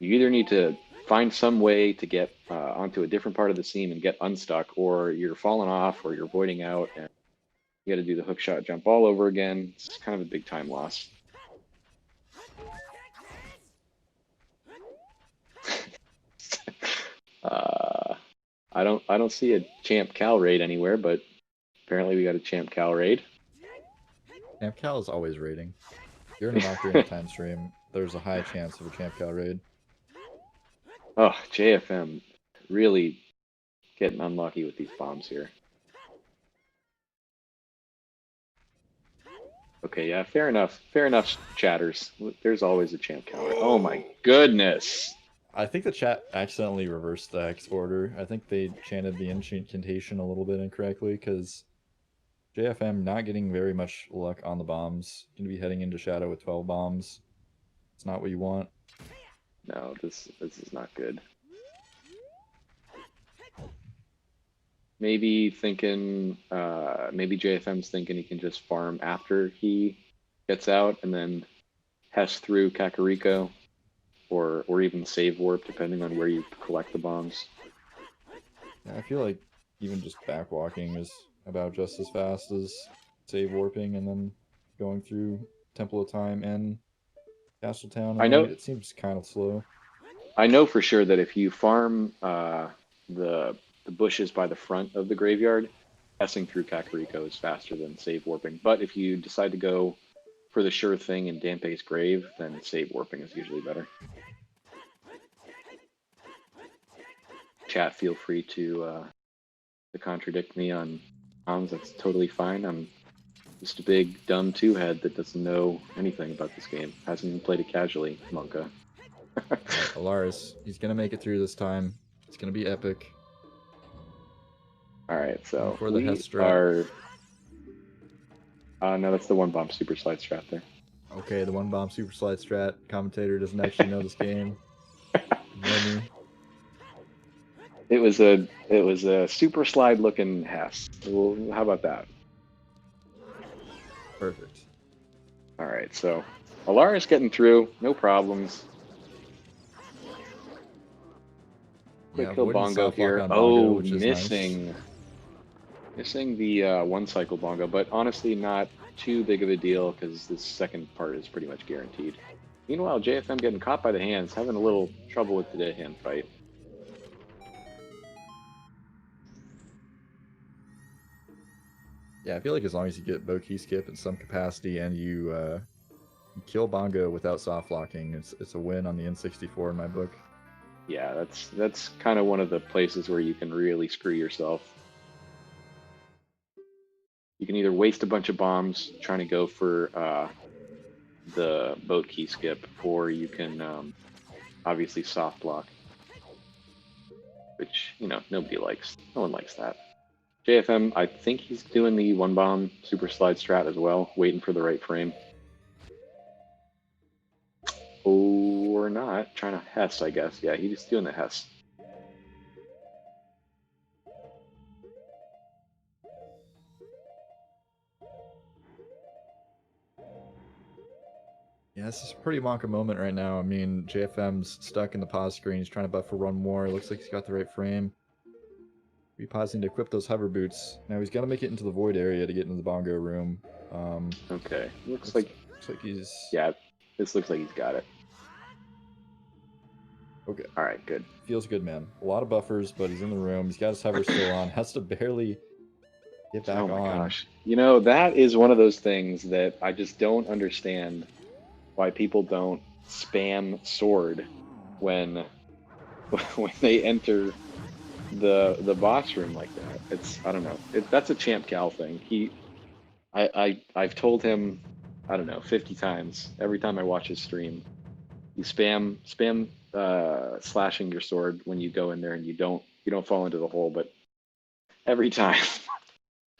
either need to find some way to get onto a different part of the seam and get unstuck, or you're falling off, or you're voiding out, and you got to do the hook shot jump all over again. It's kind of a big time loss. I don't see a Champ Cal raid anywhere, but apparently we got a Champ Cal raid. Champ Cal is always raiding. If you're in an off time stream, there's a high chance of a Champ Cal raid. Oh, JFM really getting unlucky with these bombs here. Okay, yeah, fair enough. Fair enough, chatters. There's always a Champ Cal raid. Oh my goodness. I think the chat accidentally reversed the hex order. I think they chanted the incantation a little bit incorrectly because JFM not getting very much luck on the bombs. Going to be heading into Shadow with 12 bombs. It's not what you want. No, this is not good. Maybe thinking, maybe JFM's thinking he can just farm after he gets out and then Hess through Kakariko, or even save warp depending on where you collect the bombs. Yeah, I feel like even just backwalking is about just as fast as save warping and then going through Temple of Time and Castletown, I and then know it seems kind of slow. I know for sure that if you farm the the bushes by the front of the graveyard, passing through Kakariko is faster than save warping. But if you decide to go for the sure thing in Dampe's grave, then save warping is usually better. Chat, feel free to contradict me on comms. That's totally fine. I'm just a big dumb two-head that doesn't know anything about this game. Hasn't even played it casually, Monka. Alaris, he's gonna make it through this time. It's gonna be epic. All right, Going so for the we Hess strat. are. No, that's the one bomb super slide strat there. Okay, the one bomb super slide strat. Commentator doesn't actually know this game. Ignore me. It was a super slide looking Hess. Well, how about that? Perfect. All right, so Alaris getting through, no problems. Yeah, Quick kill avoiding the bongo soft lock here. on bongo, Oh, which is nice. missing the one cycle bongo, but honestly not too big of a deal because this second part is pretty much guaranteed. Meanwhile, JFM getting caught by the hands, having a little trouble with the dead hand fight. Yeah, I feel like as long as you get bow key skip in some capacity and you kill bongo without soft locking, it's a win on the N64 in my book. Yeah, that's kind of one of the places where you can really screw yourself. You can either waste a bunch of bombs trying to go for the boat key skip, or you can obviously soft block, which nobody likes. No one likes that. JFM, I think he's doing the one bomb super slide strat as well, waiting for the right frame. Or not, trying to Hess, I guess. Yeah, he's doing the Hess. Yeah, this is a pretty Monka moment right now. I mean, JFM's stuck in the pause screen. He's trying to buffer one more. It looks like he's got the right frame. Repausing to equip those hover boots. Now he's got to make it into the void area to get into the bongo room. Okay, looks looks like he's... Yeah, this looks like he's got it. Okay. All right, good. Feels good, man. A lot of buffers, but he's in the room. He's got his hover still on. Has to barely get back Oh my on. gosh. That is one of those things that I just don't understand why people don't spam sword when when they enter the boss room like that. I don't know. That's a Champ Cal thing. I've told him, I don't know, 50 times every time I watch his stream. You spam slashing your sword when you go in there and you don't fall into the hole, but every time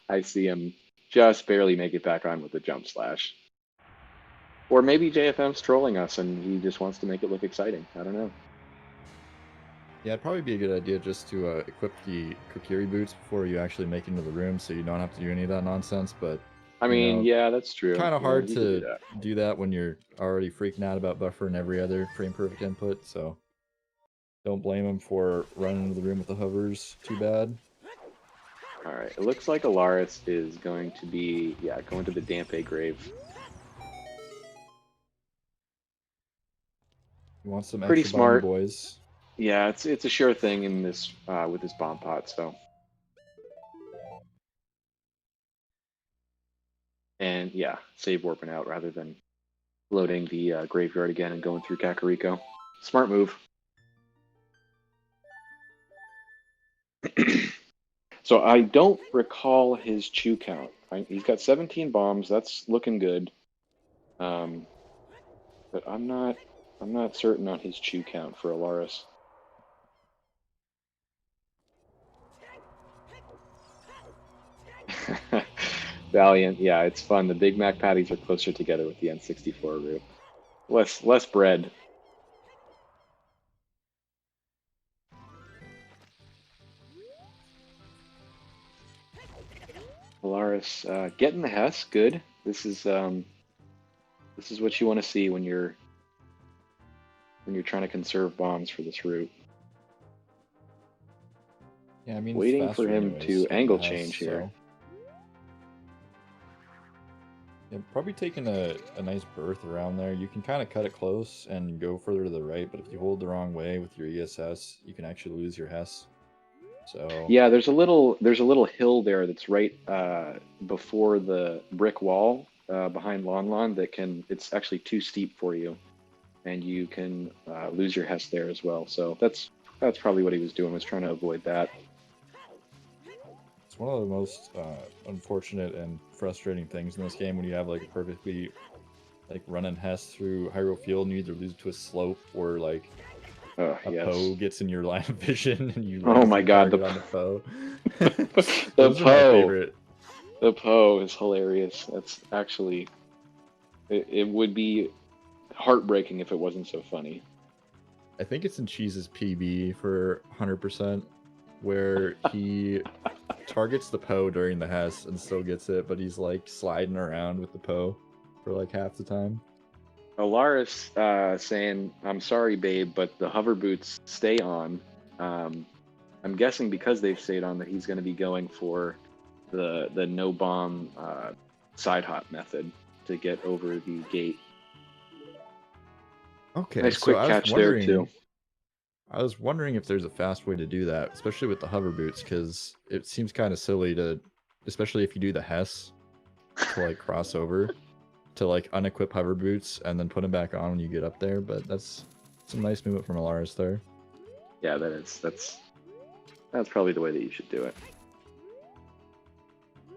I see him just barely make it back on with the jump slash. Or maybe JFM's trolling us and he just wants to make it look exciting. I don't know. Yeah, it'd probably be a good idea just to equip the Kokiri boots before you actually make it into the room so you don't have to do any of that nonsense, but, I mean, yeah, that's true. kind of Yeah, hard he could do to that. do that when you're already freaking out about buffer and every other frame perfect input, so don't blame him for running into the room with the hovers too bad. All right, it looks like Alaris is going to be, going to the Dampe grave. He wants some Pretty extra bongo smart. boys. Yeah, it's a sure thing in this with this bomb pot. So, and yeah, save warping out rather than loading the graveyard again and going through Kakariko. Smart move. So I don't recall his chew count. He's got 17 bombs. That's looking good. But I'm not certain on his chew count for Alaris. Valiant, yeah, it's fun. The Big Mac patties are closer together with the N64 route. Less bread. Alaris getting the Hess, good. This is what you want to see when you're trying to conserve bombs for this route. Yeah, I mean, it's Waiting for faster him anyways, to getting angle the Hess, change here. so. Yeah, probably taking a nice berth around there. You can kind of cut it close and go further to the right, but if you hold the wrong way with your ESS, you can actually lose your Hess. So Yeah, there's a little hill there that's right before the brick wall behind Lon Lon that it's actually too steep for you, and you can lose your Hess there as well. So that's probably what he was doing, was trying to avoid that. it's one of the most unfortunate and frustrating things in this game when you have like a perfectly like running Hess through Hyrule Field and you either lose it to a slope or like a Yes. Poe gets in your line of vision and you Oh lose my your God, target on the Poe. the Those are my Poe. favorite. The Poe is hilarious. That's actually it would be heartbreaking if it wasn't so funny. I think it's in Cheese's PB for 100%, where he targets the Poe during the Hess and still gets it, but he's like sliding around with the Poe for like half the time. Alaris saying, "I'm sorry, babe, but the hover boots stay on." I'm guessing because they've stayed on that he's going to be going for the no bomb side hop method to get over the gate. Okay, Nice so quick catch there too. I was wondering if there's a fast way to do that, especially with the hover boots, because it seems kind of silly to, especially if you do the Hess, to like cross over, to like unequip hover boots and then put them back on when you get up there. But that's some nice movement from Alaris there. Yeah, that's probably the way that you should do it.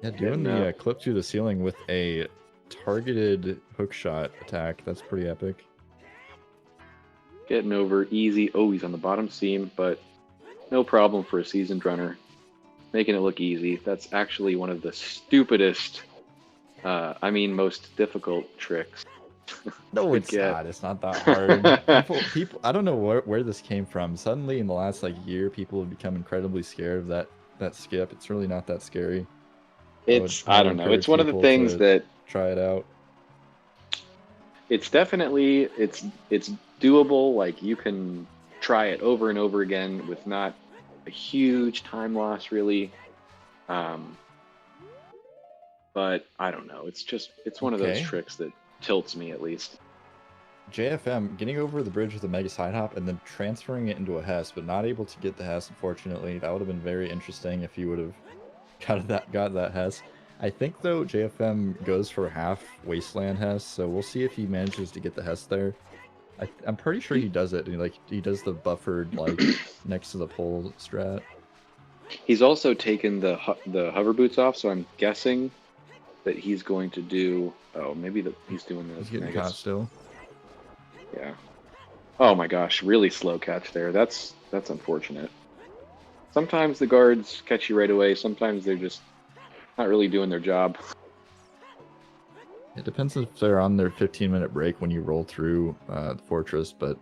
Yeah, doing the clip through the ceiling with a targeted hookshot attack, that's pretty epic. Getting over easy. Oh, he's on the bottom seam, but no problem for a seasoned runner. Making it look easy. That's actually one of the stupidest, most difficult tricks. No, it's not. It's not that hard. People. I don't know where this came from. Suddenly, in the last like year, people have become incredibly scared of that skip. It's really not that scary. I don't know. It's one of the things that try it out. It's definitely it's doable. Like you can try it over and over again with not a huge time loss, really. But I don't know. It's one of those tricks that tilts me at least. JFM getting over the bridge with a mega side hop and then transferring it into a Hess, but not able to get the Hess. Unfortunately, that would have been very interesting if he would have got that Hess. I think though JFM goes for half Wasteland Hess, so we'll see if he manages to get the Hess there. I'm pretty sure he does it. He does the buffered like next to the pole strat. He's also taken the hover boots off, so I'm guessing that he's going to do. Oh, maybe he's doing the. He's getting caught still. Yeah. Oh my gosh, really slow catch there. That's unfortunate. Sometimes the guards catch you right away. Sometimes they're just not really doing their job. It depends if they're on their 15-minute break when you roll through the fortress, but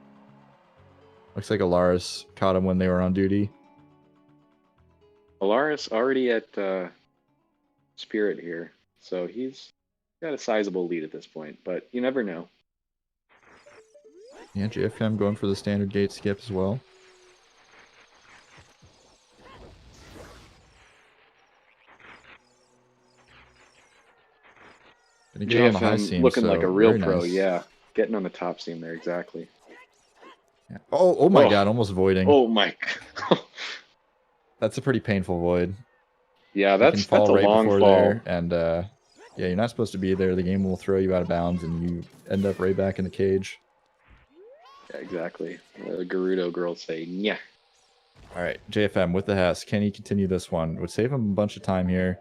looks like Alaris caught him when they were on duty. Alaris already at Spirit here, so he's got a sizable lead at this point, but you never know. Yeah, JFM going for the standard gate skip as well. Gonna get on the high seam, looking like a real pro, nice. yeah. Getting on the top seam there, exactly. Yeah. Oh my god, almost voiding. Oh my. That's a pretty painful void. Yeah, that's a long fall. There, and yeah, you're not supposed to be there. The game will throw you out of bounds, and you end up right back in the cage. Yeah, exactly. The Gerudo girls say, yeah. All right, JFM with the Hess. Can he continue this one? Would save him a bunch of time here.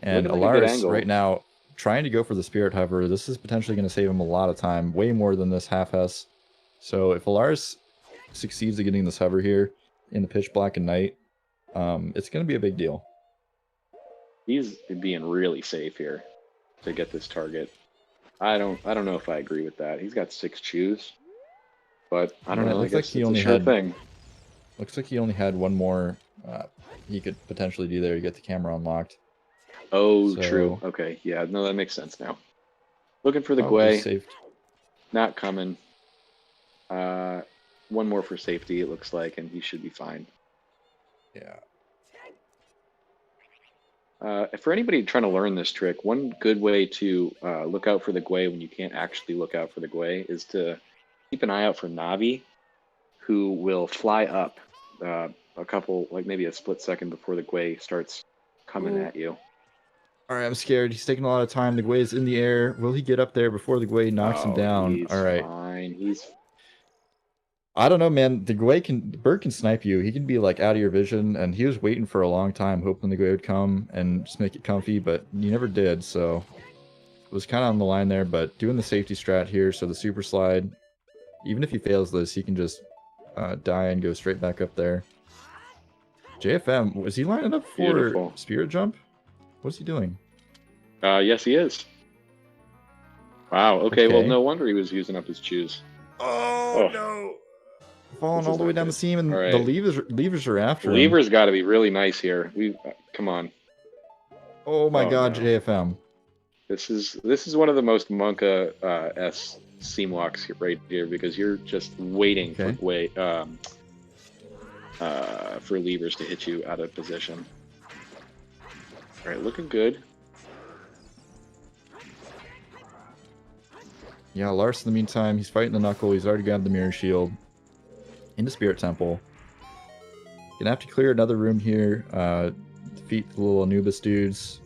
And Alaris right now trying to go for the Spirit Hover. This is potentially going to save him a lot of time, way more than this half Hess. So if Alaris succeeds at getting this hover here in the pitch black and night, it's going to be a big deal. He's being really safe here to get this target. I don't know if I agree with that. He's got 6 chews, but I don't know. I guess it's a sure thing. Looks like he only had one more he could potentially do there to get the camera unlocked. Oh, so, true. Okay, yeah, no, that makes sense now. Looking for the Gwei. Not coming. One more for safety, it looks like, and he should be fine. Yeah. For anybody trying to learn this trick, one good way to look out for the Gwei when you can't actually look out for the Gwei is to keep an eye out for Navi, who will fly up a couple, like maybe a split second before the Gwei starts coming at you. All right, I'm scared. He's taking a lot of time. The Gwei is in the air. Will he get up there before the Gwei knocks him down? He's All right. fine. I don't know, man. The bird can snipe you. He can be like out of your vision, and he was waiting for a long time, hoping the Gwei would come and just make it comfy, but he never did. So it was kind of on the line there, but doing the safety strat here. So the super slide, even if he fails this, he can just die and go straight back up there. JFM, was he lining up for Beautiful. Spirit Jump? What's he doing? Yes, he is. Wow. Okay. Well, no wonder he was using up his choose. Oh no! Falling all the way down the seam, and right. the levers are after him. Levers got to be really nice here. Come on. Oh my God, no. JFM. This is one of the most Monka S seam walks right here, because you're just waiting for levers to hit you out of position. All right, looking good. Yeah, Alaris in the meantime, he's fighting the Knuckle. He's already grabbed the Mirror Shield into Spirit Temple. Gonna have to clear another room here, defeat the little Anubis dudes,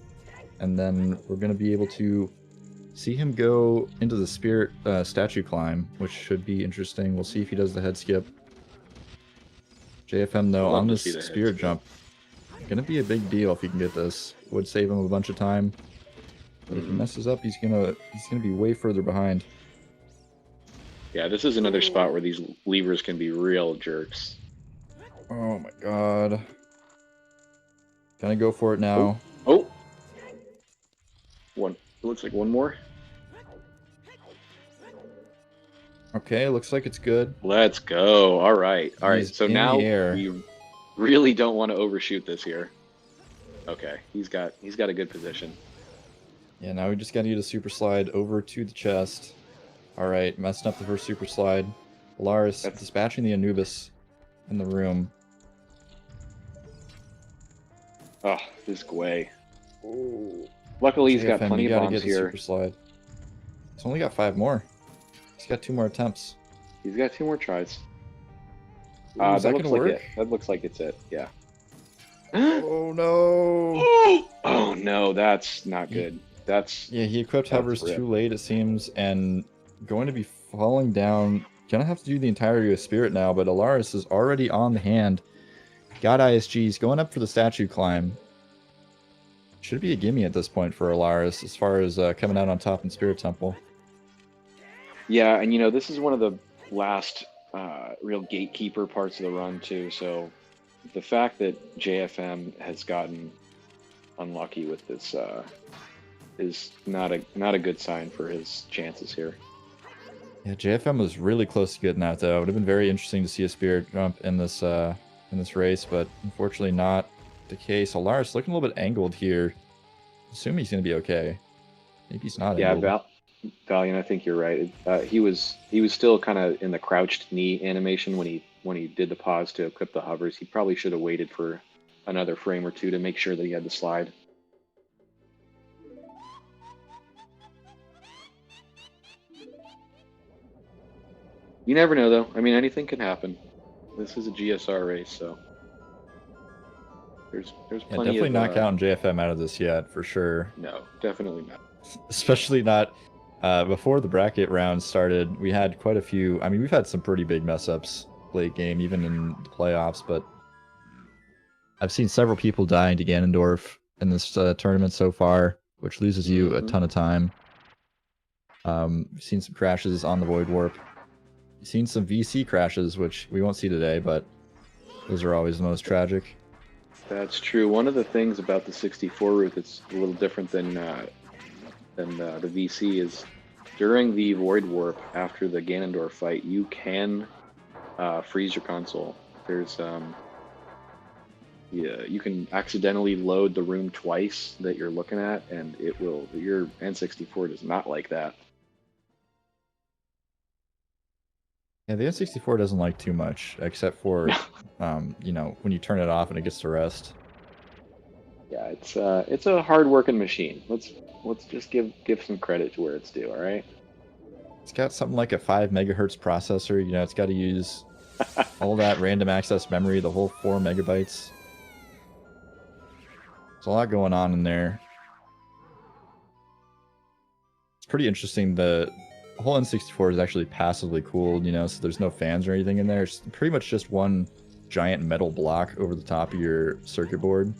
and then we're gonna be able to see him go into the Spirit statue climb, which should be interesting. We'll see if he does the head skip. JFM though on this Spirit jump, gonna be a big deal if he can get this. Would save him a bunch of time, but if he messes up, he's gonna be way further behind. Yeah, this is another spot where these levers can be real jerks. Oh my God. Gonna go for it now. Oh! One. It looks like one more. Okay, looks like it's good. Let's go. All right. All right. So now we really don't want to overshoot this here. Okay. He's got a good position. Yeah, now we just gotta get a super slide over to the chest. Alright, messing up the first super slide. Alaris dispatching the Anubis in the room. Oh, this Gwei. Luckily, he's got plenty of bombs here. Super slide. He's only got 5 more. He's got 2 more attempts. He's got 2 more tries. Is that gonna work? That looks like it's it. Yeah. Oh no! Oh no, that's not good. Yeah, he equipped hovers too late, it seems, and going to be falling down. Gonna have to do the entirety of Spirit now, but Alaris is already on the hand. Got ISGs, going up for the statue climb. Should be a gimme at this point for Alaris as far as coming out on top in Spirit Temple. Yeah, and this is one of the last real gatekeeper parts of the run too, so the fact that JFM has gotten unlucky with this is not a good sign for his chances here. Yeah, JFM was really close to getting that though. It would have been very interesting to see a Spirit jump in this race, but unfortunately not the case. Alaris looking a little bit angled here. Assume he's going to be okay. Maybe he's not. Yeah, Valiant, I think you're right. He was still kind of in the crouched knee animation when he did the pause to equip the hovers. He probably should have waited for another frame or two to make sure that he had the slide. You never know, though. I mean, anything can happen. This is a GSR race, so there's plenty definitely not counting JFM out of this yet, for sure. No, definitely not. Especially not before the bracket round started. We had quite a few. I mean, we've had some pretty big mess ups late game, even in the playoffs. But I've seen several people dying to Ganondorf in this tournament so far, which loses you a ton of time. We've seen some crashes on the Void Warp. We've seen some VC crashes, which we won't see today, but those are always the most tragic. That's true. One of the things about the 64 route that's a little different than the VC is during the Void Warp after the Ganondorf fight, you can freeze your console. There's you can accidentally load the room twice that you're looking at, and it will. Your N64 does not like that. Yeah, the N64 doesn't like too much, except for when you turn it off and it gets to rest. Yeah, it's a hard-working machine. Let's just give some credit to where it's due. All right. It's got something like a 5 megahertz processor. You know, it's got to use all that random access memory, the whole 4 megabytes. There's a lot going on in there. It's pretty interesting. The whole N64 is actually passively cooled, you know, so there's no fans or anything in there. It's pretty much just one giant metal block over the top of your circuit board.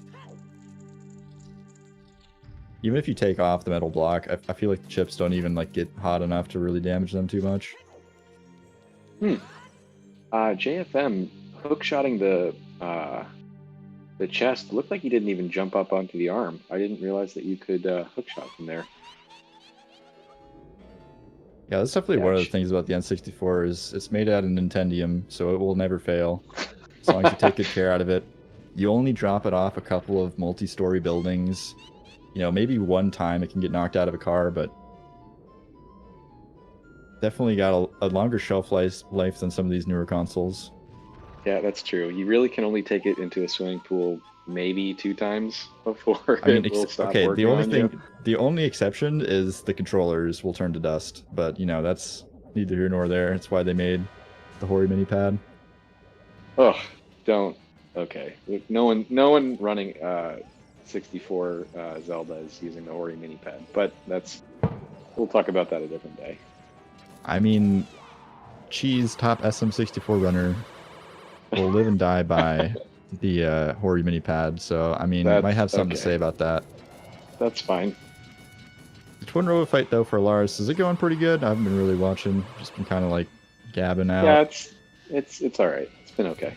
Even if you take off the metal block, I feel like the chips don't even like get hot enough to really damage them too much. JFM hookshotting the chest looked like he didn't even jump up onto the arm. I didn't realize that you could hookshot from there. Yeah, that's definitely one of the things about the N64 is it's made out of Nintendium, so it will never fail. As long as you take good care out of it. You only drop it off a couple of multi-story buildings. You know, maybe one time it can get knocked out of a car, but definitely got a longer shelf life than some of these newer consoles. Yeah, that's true. You really can only take it into a swimming pool maybe 2 times before I mean, it will stop okay, working on you. the only exception is the controllers will turn to dust, but you know, that's neither here nor there. That's why they made the Hori mini pad. Ugh, don't. Okay, no one running 64 Zelda is using the Hori mini pad, but we'll talk about that a different day. I mean, Cheese, top SM64 runner, will live and die by the Hori mini pad, so I mean, might have something to say about that. That's fine. The Twin Robo fight, though, for Alaris, is it going pretty good? I haven't been really watching, just been kind of like gabbing out. Yeah, it's all right. It's been okay.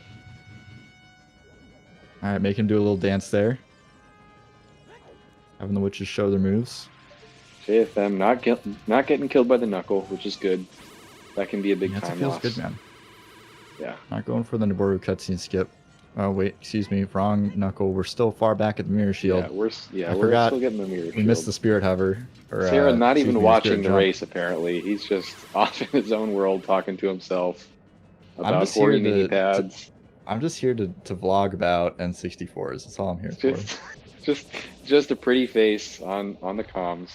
All right, make him do a little dance there. Having the witches show their moves. JFM not getting killed by the knuckle, which is good. That can be a big time loss. Feels good, man. Yeah. Not going for the Naboru cutscene skip. Oh wait, excuse me, wrong knuckle. We're still far back at the mirror shield. Yeah, we're still getting the mirror shield. We missed the spirit hover. Sarah not even watching the race apparently. He's just off in his own world talking to himself about 40 mini pads. I'm just here to vlog about N64s. That's all I'm here for. Just a pretty face on the comms.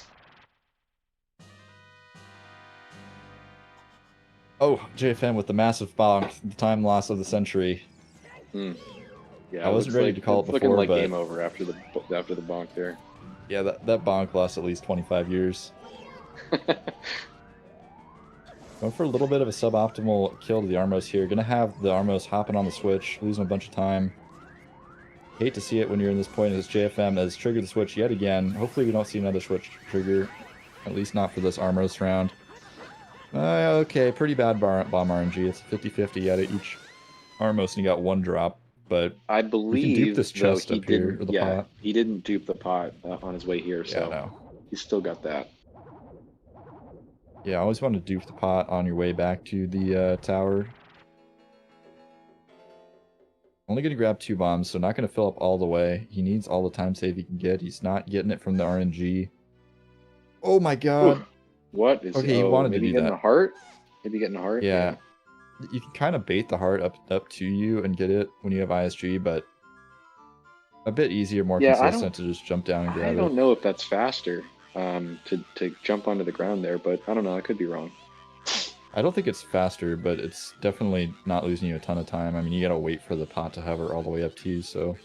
Oh, JFM with the massive bonk, the time loss of the century. Yeah, I wasn't ready to call it before, looking like but game over after the bonk there. Yeah, that bonk lasts at least 25 years. Going for a little bit of a suboptimal kill to the Armos here. Gonna have the Armos hopping on the switch, losing a bunch of time. Hate to see it when you're in this point as JFM has triggered the switch yet again. Hopefully we don't see another switch trigger. At least not for this Armos round. Okay, pretty bad bomb RNG. It's 50-50 at each Armos, and he got 1 drop. But I believe we can dupe this chest up here, or the pot. He didn't dupe the pot on his way here, so no. He's still got that. Yeah, I always want to dupe the pot on your way back to the tower. Only going to grab 2 bombs, so not going to fill up all the way. He needs all the time save he can get. He's not getting it from the RNG. Oh my god! Ooh. What is he wanted to do getting that. A heart? Maybe getting a heart? Yeah. You can kind of bait the heart up to you and get it when you have ISG, but a bit easier, more consistent to just jump down and grab it. I don't know if that's faster to jump onto the ground there, but I don't know. I could be wrong. I don't think it's faster, but it's definitely not losing you a ton of time. I mean, you gotta wait for the pot to hover all the way up to you, so...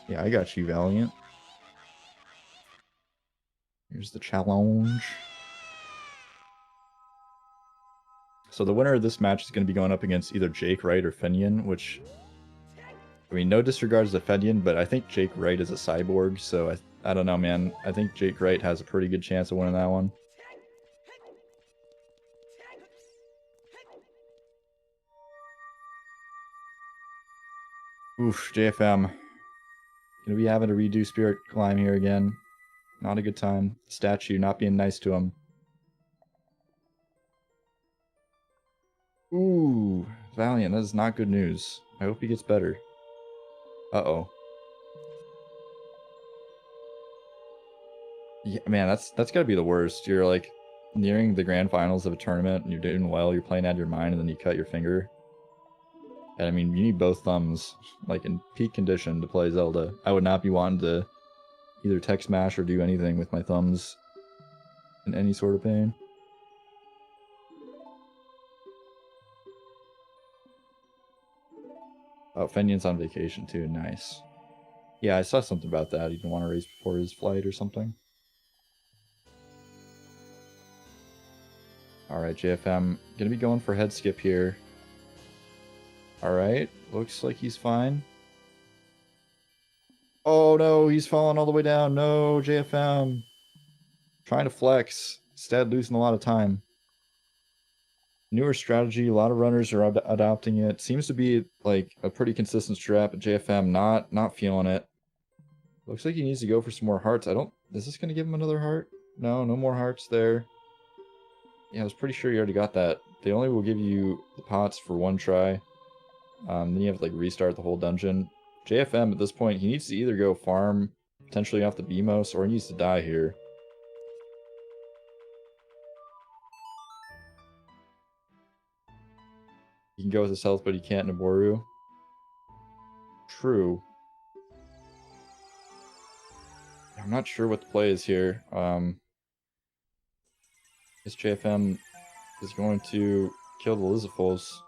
Yeah, I got you, Valiant. Here's the challenge. So the winner of this match is going to be going up against either Jake Wright or Fenian, which... I mean, no disregards to Fenian, but I think Jake Wright is a cyborg, so I don't know, man. I think Jake Wright has a pretty good chance of winning that one. Oof, JFM. Gonna be having to redo Spirit Climb here again. Not a good time. Statue not being nice to him. Ooh, Valiant, that is not good news. I hope he gets better. Uh-oh. Yeah, man, that's gotta be the worst. You're like nearing the grand finals of a tournament and you're doing well, you're playing out of your mind, and then you cut your finger. And I mean, you need both thumbs, like in peak condition, to play Zelda. I would not be wanting to either text mash or do anything with my thumbs in any sort of pain. Oh, Fenyon's on vacation too. Nice. Yeah, I saw something about that. He didn't want to race before his flight or something. Alright, JFM. Gonna be going for head skip here. Alright, looks like he's fine. Oh no, he's falling all the way down. No, JFM. Trying to flex. Instead, losing a lot of time. Newer strategy, a lot of runners are adopting it. Seems to be like a pretty consistent strat, but JFM not feeling it. Looks like he needs to go for some more hearts. Is this gonna give him another heart? No, no more hearts there. Yeah, I was pretty sure you already got that. They only will give you the pots for one try. Then you have to like restart the whole dungeon. JFM at this point, he needs to either go farm, potentially off the BMOS, or he needs to die here. He can go with his health, but he can't Naboru. True. I'm not sure what the play is here. This JFM is going to kill the Lizafos.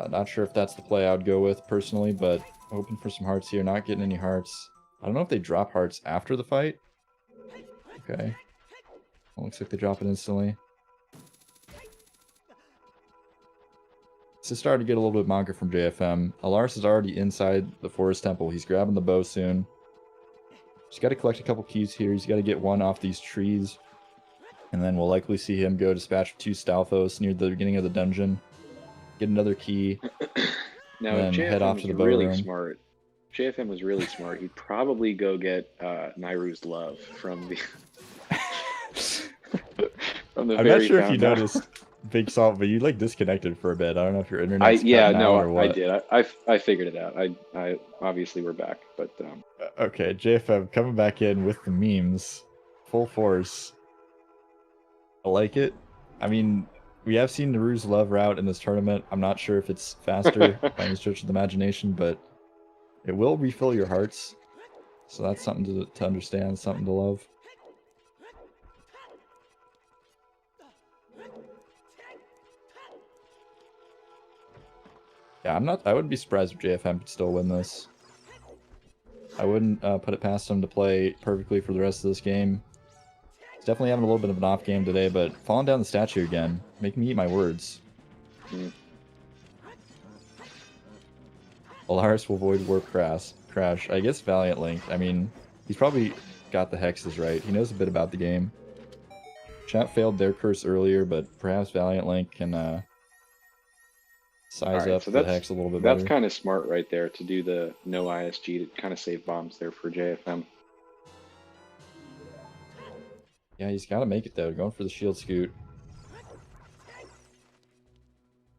Not sure if that's the play I would go with personally, but hoping for some hearts here. Not getting any hearts. I don't know if they drop hearts after the fight. Okay. Well, looks like they drop it instantly. This is starting to get a little bit monker from JFM. Alaris is already inside the Forest Temple. He's grabbing the bow soon. He's got to collect a couple keys here. He's got to get one off these trees. And then we'll likely see him go dispatch 2 Stalfos near the beginning of the dungeon. Get another key. Now, and then head off to the bow room. Smart. JFM was really smart. He'd probably go get Nairu's love from the from the I'm not sure if you noticed, Big Salt, but you like disconnected for a bit. I don't know if your internet's or what. I did. I figured it out. I obviously we're back, but okay, JFM coming back in with the memes, full force. I like it. I mean, we have seen Naru's love route in this tournament. I'm not sure if it's faster by any stretch of the imagination, but it will refill your hearts. So that's something to understand, something to love. Yeah, I wouldn't be surprised if JFM could still win this. I wouldn't put it past him to play perfectly for the rest of this game. He's definitely having a little bit of an off game today, but falling down the statue again, making me eat my words. Alaris will avoid Warp Crash. I guess Valiant Link. I mean, he's probably got the hexes right. He knows a bit about the game. Chat failed their curse earlier, but perhaps Valiant Link can size up the hex a little bit better. That's kind of smart right there to do the no ISG to kind of save bombs there for JFM. Yeah, he's got to make it though. Going for the shield scoot.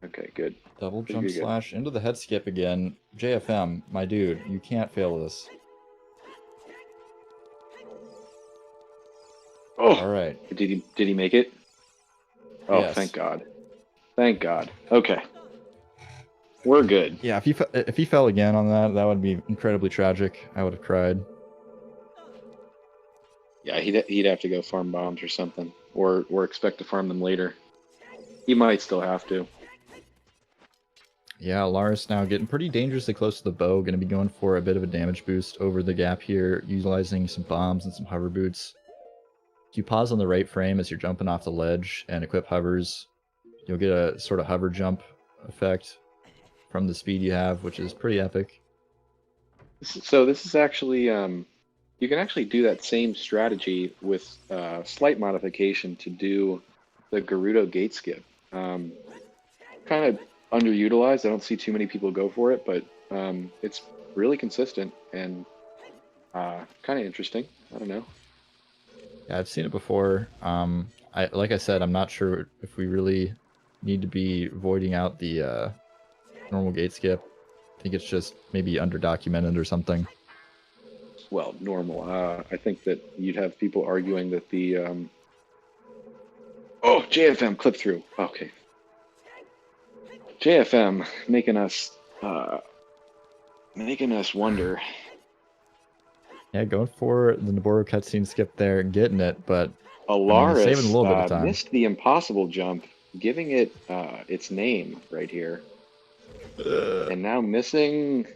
Okay, good. Double jump slash into the head skip again. JFM, my dude, you can't fail this. Oh, all right. Did he make it? Oh, yes. Thank God. Thank God. Okay. We're good. Yeah, if he fell again on that would be incredibly tragic. I would have cried. Yeah, he'd have to go farm bombs or something, or expect to farm them later. He might still have to. Yeah, Alaris now getting pretty dangerously close to the bow. Going to be going for a bit of a damage boost over the gap here, utilizing some bombs and some hover boots. If you pause on the right frame as you're jumping off the ledge and equip hovers, you'll get a sort of hover jump effect from the speed you have, which is pretty epic. So this is actually, you can actually do that same strategy with slight modification to do the Gerudo gate skip. Kind of underutilized. I don't see too many people go for it, but it's really consistent and kind of interesting. I don't know. Yeah, I've seen it before. Like I said, I'm not sure if we really need to be voiding out the normal gate skip. I think it's just maybe underdocumented or something. Well, normal. I think that you'd have people arguing that the oh, JFM clip through. Okay. JFM making us wonder. Yeah, going for the Naboru cutscene skip there and getting it, but I mean, he's saving a Alaris little bit of time. missed the impossible jump, giving it its name right here, and now missing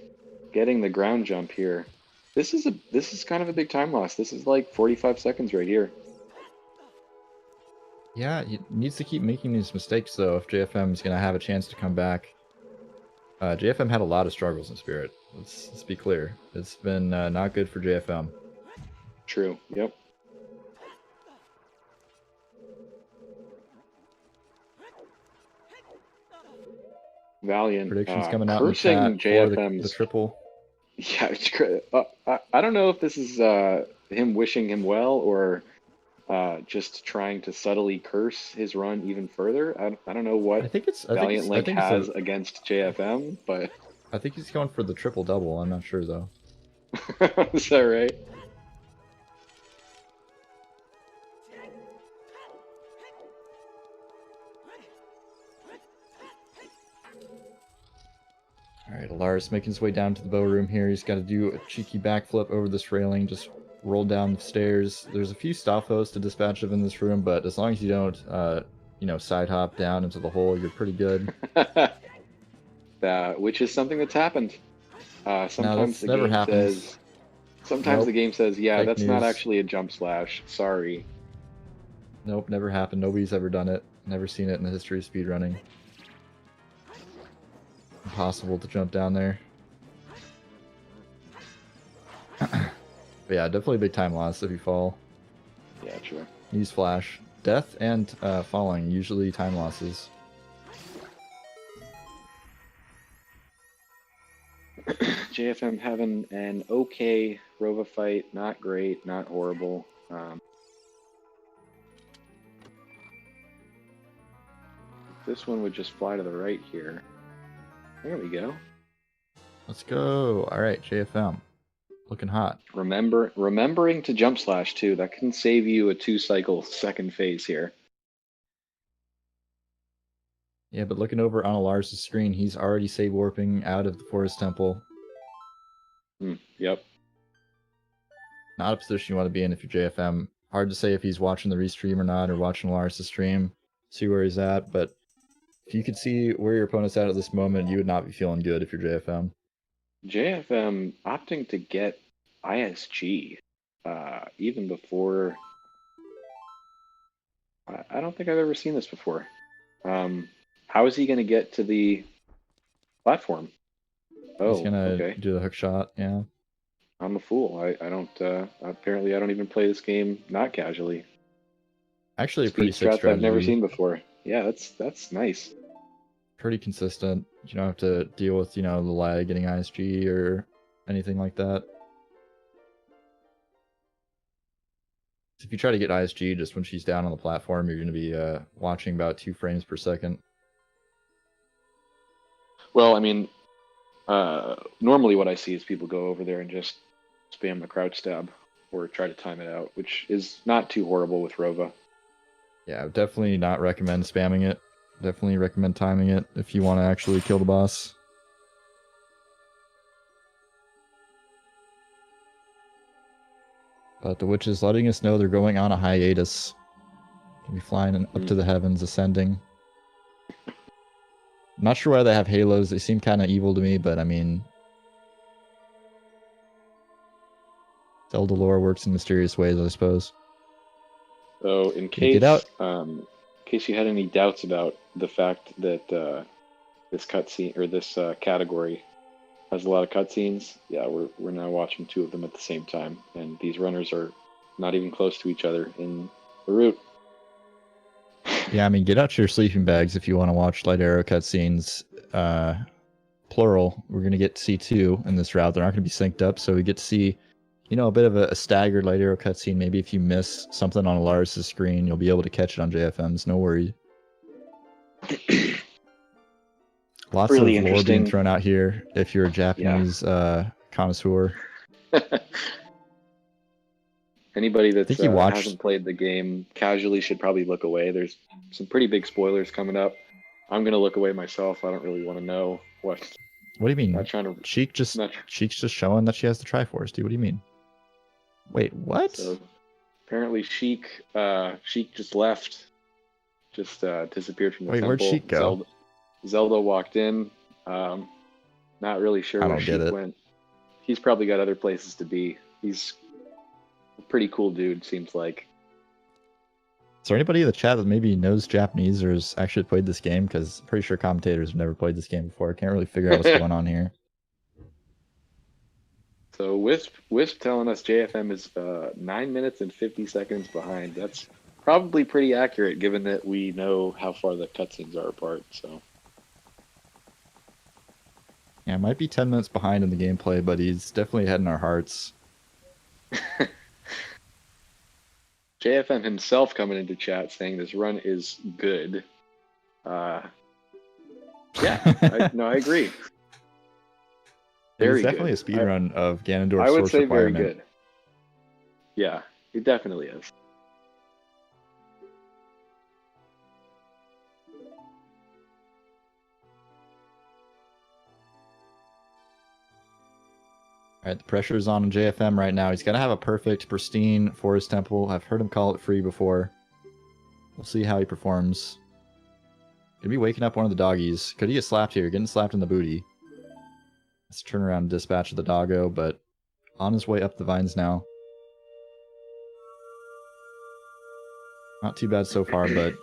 getting the ground jump here. This is kind of a big time loss. This is like 45 seconds right here. Yeah, he needs to keep making these mistakes though if JFM is gonna have a chance to come back. JFM had a lot of struggles in Spirit. Let's be clear. It's been not good for JFM. True. Yep. Valiant. Predictions coming out Cursing in the chat for JFM's the triple. Yeah, it's great. I don't know if this is him wishing him well or just trying to subtly curse his run even further. I don't know what Valiant Link has against JFM, but I think he's going for the triple double. I'm not sure though. Is that right? Alright, Alaris making his way down to the bow room here. He's got to do a cheeky backflip over this railing, just roll down the stairs. There's a few Staphos to dispatch of in this room, but as long as you don't, you know, side hop down into the hole, you're pretty good. Which is something that's happened. Sometimes no, the game says, yeah, Fake that's news. not actually a jump slash. Sorry. Nope, never happened. Nobody's ever done it. Never seen it in the history of speedrunning. Impossible to jump down there. But yeah, definitely a big time loss if you fall. Yeah, true. Use flash. Death and falling, usually time losses. JFM having an okay Rova fight, not great, not horrible. This one would just fly to the right here. There we go. Let's go. All right, JFM. Looking hot. Remembering to jump slash too. That can save you a 2-cycle second phase here. Yeah, but looking over on Alaris' screen, he's already save warping out of the Forest Temple. Yep. Not a position you want to be in if you're JFM. Hard to say if he's watching the restream or not, or watching Alaris' stream, see where he's at, but if you could see where your opponent's at this moment, you would not be feeling good if you're JFM. JFM opting to get ISG even before. I don't think I've ever seen this before. How is he going to get to the platform? Oh, he's gonna do the hook shot. Yeah. I'm a fool. I don't. Apparently, I don't even play this game not casually. Actually, a Speed pretty sick strats strategy. I've never seen before. Yeah, that's nice. Pretty consistent. You don't have to deal with, you know, the lag getting ISG or anything like that. If you try to get ISG just when she's down on the platform, you're going to be watching about 2 frames per second. Well, I mean, normally what I see is people go over there and just spam the crouch stab or try to time it out, which is not too horrible with Rova. Yeah, I would definitely not recommend spamming it. Definitely recommend timing it if you want to actually kill the boss. But the witch is letting us know they're going on a hiatus. They'll be flying up to the heavens, ascending. I'm not sure why they have halos. They seem kind of evil to me, but I mean, Zelda lore works in mysterious ways, I suppose. So, in case you had any doubts about the fact that this cutscene or this category has a lot of cutscenes, yeah, we're now watching 2 of them at the same time, and these runners are not even close to each other in the route. Yeah, I mean, get out your sleeping bags if you want to watch light arrow cutscenes. Plural. We're going to get to see 2 in this route. They're not going to be synced up, so we get to see, you know, a bit of a staggered light arrow cutscene. Maybe if you miss something on Alaris' screen, you'll be able to catch it on JFM's. No worry. Lots really of lore being thrown out here if you're a Japanese connoisseur. Anybody that hasn't played the game casually should probably look away. There's some pretty big spoilers coming up. I'm gonna look away myself. I don't really want to know what. What do you mean? Not trying to. Sheik's just showing that she has the Triforce, dude. What do you mean? Wait, what? So apparently Sheik just left. Just disappeared from the temple. Where'd Sheik go? Zelda walked in. Not really sure where Sheik went. He's probably got other places to be. He's a pretty cool dude, seems like. Is there anybody in the chat that maybe knows Japanese or has actually played this game? Because I'm pretty sure commentators have never played this game before. I can't really figure out what's going on here. So Wisp telling us JFM is 9 minutes and 50 seconds behind. That's probably pretty accurate, given that we know how far the cutscenes are apart. So yeah, it might be 10 minutes behind in the gameplay, but he's definitely ahead in our hearts. JFM himself coming into chat saying this run is good. Yeah, I agree. It's definitely a speedrun of Ganondorf's I would say requirement. very good. Yeah, it definitely is. All right, the pressure is on JFM right now. He's got to have a perfect, pristine forest temple. I've heard him call it free before. We'll see how he performs. Gonna be waking up one of the doggies. Could he get slapped here? Getting slapped in the booty. Let's turn around and dispatch the doggo, but on his way up the vines now. Not too bad so far, but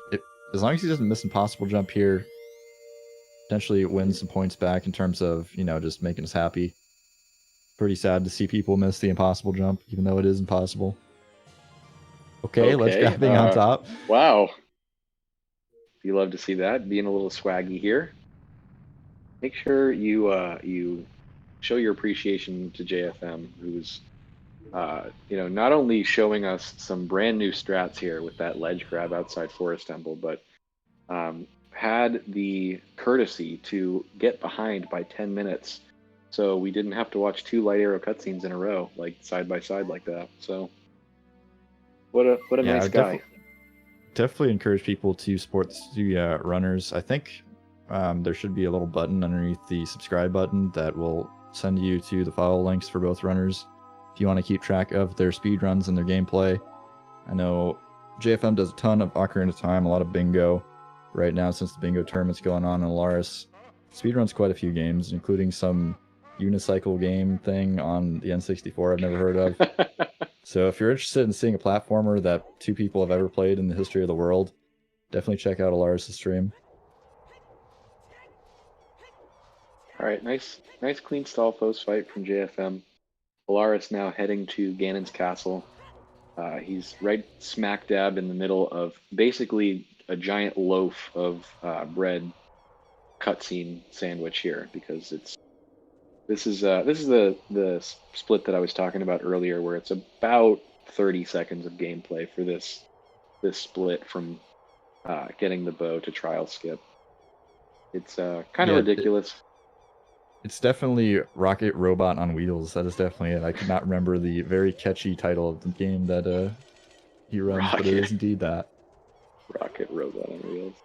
as long as he doesn't miss impossible jump here, potentially win some points back in terms of, you know, just making us happy. Pretty sad to see people miss the impossible jump, even though it is impossible. Okay, let's grabbing on top. Wow. You love to see that, being a little swaggy here. Make sure you show your appreciation to JFM, who's not only showing us some brand new strats here with that ledge grab outside Forest Temple, but had the courtesy to get behind by 10 minutes. So we didn't have to watch 2 light arrow cutscenes in a row, like side by side like that. So what a nice guy. Definitely encourage people to support the runners. I think there should be a little button underneath the subscribe button that will send you to the follow links for both runners if you want to keep track of their speed runs and their gameplay. I know JFM does a ton of Ocarina of Time, a lot of bingo right now since the bingo tournament's going on in Alaris. Speedruns quite a few games, including some unicycle game thing on the N64 I've never heard of. So if you're interested in seeing a platformer that 2 people have ever played in the history of the world, definitely check out Alaris' stream. All right, nice clean stall post fight from JFM. Alaris now heading to Ganon's castle. He's right smack dab in the middle of basically a giant loaf of bread cutscene sandwich here, because this is the split that I was talking about earlier, where it's about 30 seconds of gameplay for this split from getting the bow to trial skip. It's kind of ridiculous. It's definitely Rocket Robot on Wheels. That is definitely it. I could not remember the very catchy title of the game that he runs, but it is indeed that. Rocket Robot on Wheels.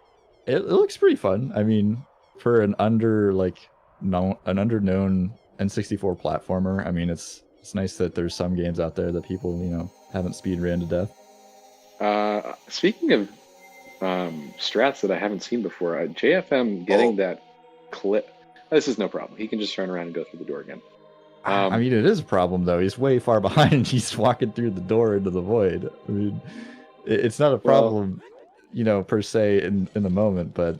It looks pretty fun. I mean, for an underknown N64 platformer, I mean, it's nice that there's some games out there that people, you know, haven't speed ran to death. Speaking of strats that I haven't seen before, JFM getting that clip. This is no problem. He can just turn around and go through the door again. I mean, it is a problem, though. He's way far behind. He's walking through the door into the void. I mean, it's not a problem, you know, per se in the moment, but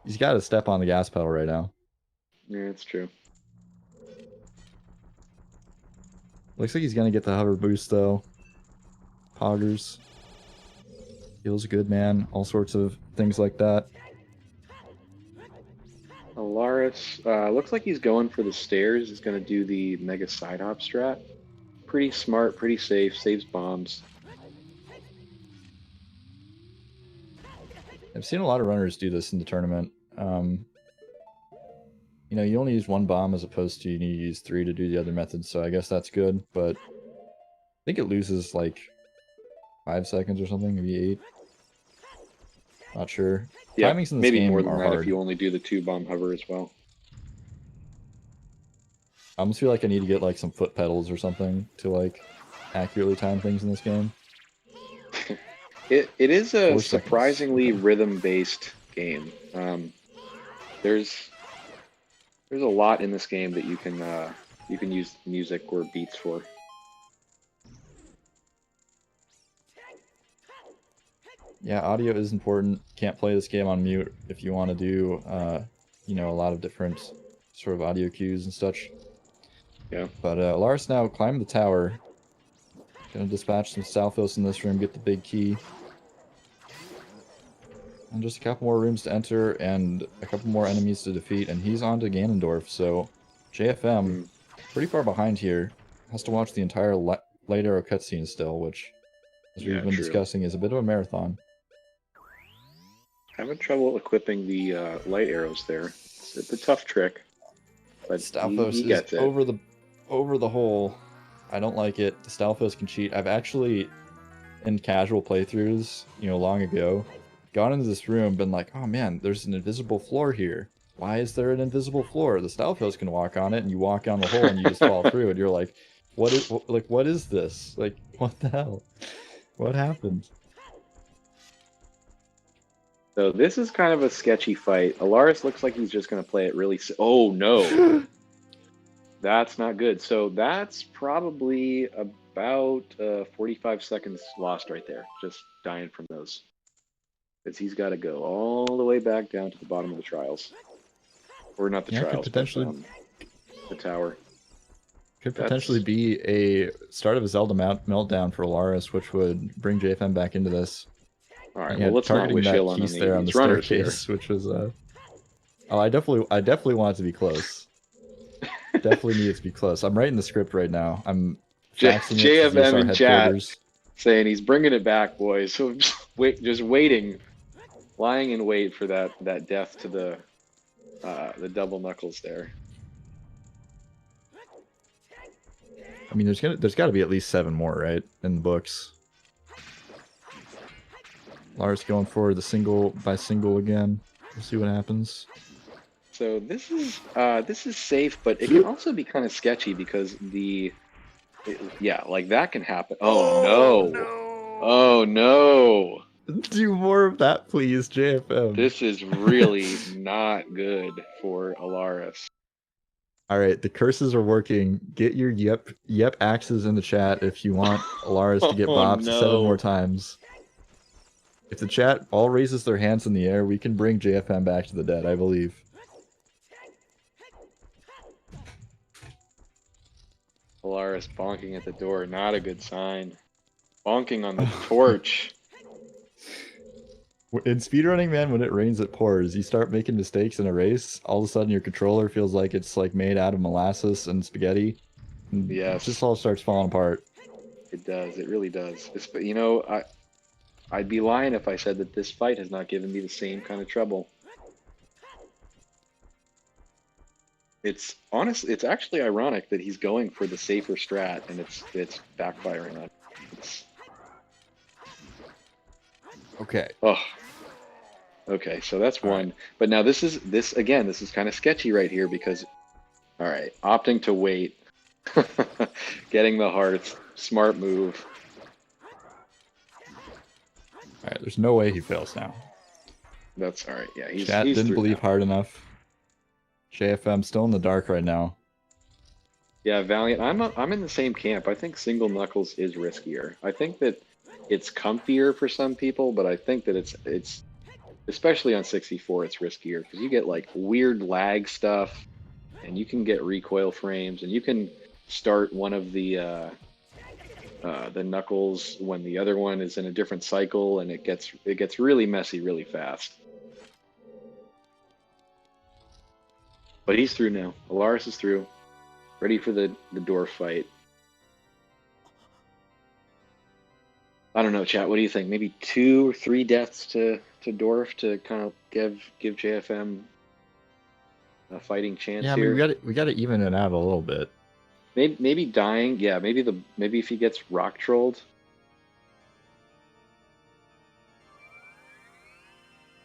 he's got to step on the gas pedal right now. Yeah, it's true. Looks like he's going to get the hover boost, though. Poggers. Feels good, man. All sorts of things like that. Alaris, looks like he's going for the stairs. He's going to do the mega side hop strat. Pretty smart, pretty safe, saves bombs. I've seen a lot of runners do this in the tournament. You know, you only use 1 bomb as opposed to you need to use 3 to do the other methods, so I guess that's good, but I think it loses like 5 seconds or something, maybe 8. Not sure. Yeah, Timings in this maybe game more than are that if hard. you only do the 2-bomb hover as well. I almost feel like I need to get like some foot pedals or something to like accurately time things in this game. It is a 4 seconds. surprisingly Okay. rhythm-based game. There's a lot in this game that you can use music or beats for. Yeah, audio is important. Can't play this game on mute if you want to do, you know, a lot of different sort of audio cues and such. Yeah. But Alaris now climbing the tower. Gonna dispatch some Stalfos in this room, get the big key. And just a couple more rooms to enter and a couple more enemies to defeat, and he's on to Ganondorf, so JFM, pretty far behind here, has to watch the entire light arrow cutscene still, which, as we've been discussing, is a bit of a marathon. Having trouble equipping the light arrows there. It's a tough trick, but Stalfos he gets is it. over the hole. I don't like it. Stalfos can cheat. I've actually, in casual playthroughs, you know, long ago, gone into this room, been like, oh man, there's an invisible floor here. Why is there an invisible floor? The Stalfos can walk on it, and you walk down the hole, and you just fall through, and you're like, what is this? Like, what the hell? What happened? So this is kind of a sketchy fight. Alaris looks like he's just going to play it really... Oh, no. That's not good. So that's probably about 45 seconds lost right there. Just dying from those. Because he's got to go all the way back down to the bottom of the trials. Or not the trials, but the tower. Could potentially be a start of a Zelda meltdown for Alaris, which would bring JFM back into this. All right, well, let's not wish ill on the staircase, which was oh, I definitely want it to be close. Definitely need it to be close. I'm writing the script right now. I'm faxing it to JFM in headquarters. Chat saying he's bringing it back, boys. So just waiting, lying in wait for that death to the double knuckles there. I mean, there's got to be at least 7 more, right, in the books. Lars going for the single by single again. We'll see what happens. So this is safe, but it can also be kind of sketchy because yeah, like that can happen. Oh no! Oh no! Do more of that, please, JFM. This is really not good for Alaris. All right, the curses are working. Get your yep axes in the chat if you want Alaris to get bopped 7 more times. If the chat all raises their hands in the air, we can bring JFM back to the dead, I believe. Alaris bonking at the door, not a good sign. Bonking on the torch. In speedrunning, man, when it rains, it pours. You start making mistakes in a race, all of a sudden your controller feels like it's like made out of molasses and spaghetti. And yes. It just all starts falling apart. It does. It really does. You know, I'd be lying if I said that this fight has not given me the same kind of trouble. It's actually ironic that he's going for the safer strat and it's backfiring on. Okay. Oh. Okay, so that's one. Right. But now this is kind of sketchy right here because, all right, opting to wait, getting the hearts, smart move. All right, there's no way he fails now. That's all right. Yeah, he's didn't believe hard enough. JFM still in the dark right now. Yeah, Valiant. I'm in the same camp. I think single knuckles is riskier. I think that it's comfier for some people, but I think that it's especially on 64, it's riskier because you get like weird lag stuff, and you can get recoil frames, and you can start one of the knuckles when the other one is in a different cycle, and it gets really messy really fast. But he's through now. Alaris is through, ready for the dwarf fight. I don't know, chat. What do you think? Maybe 2 or 3 deaths to Dwarf to kind of give JFM a fighting chance here. Yeah, I mean, we got to even it out a little bit. Maybe dying. Yeah, maybe if he gets rock trolled.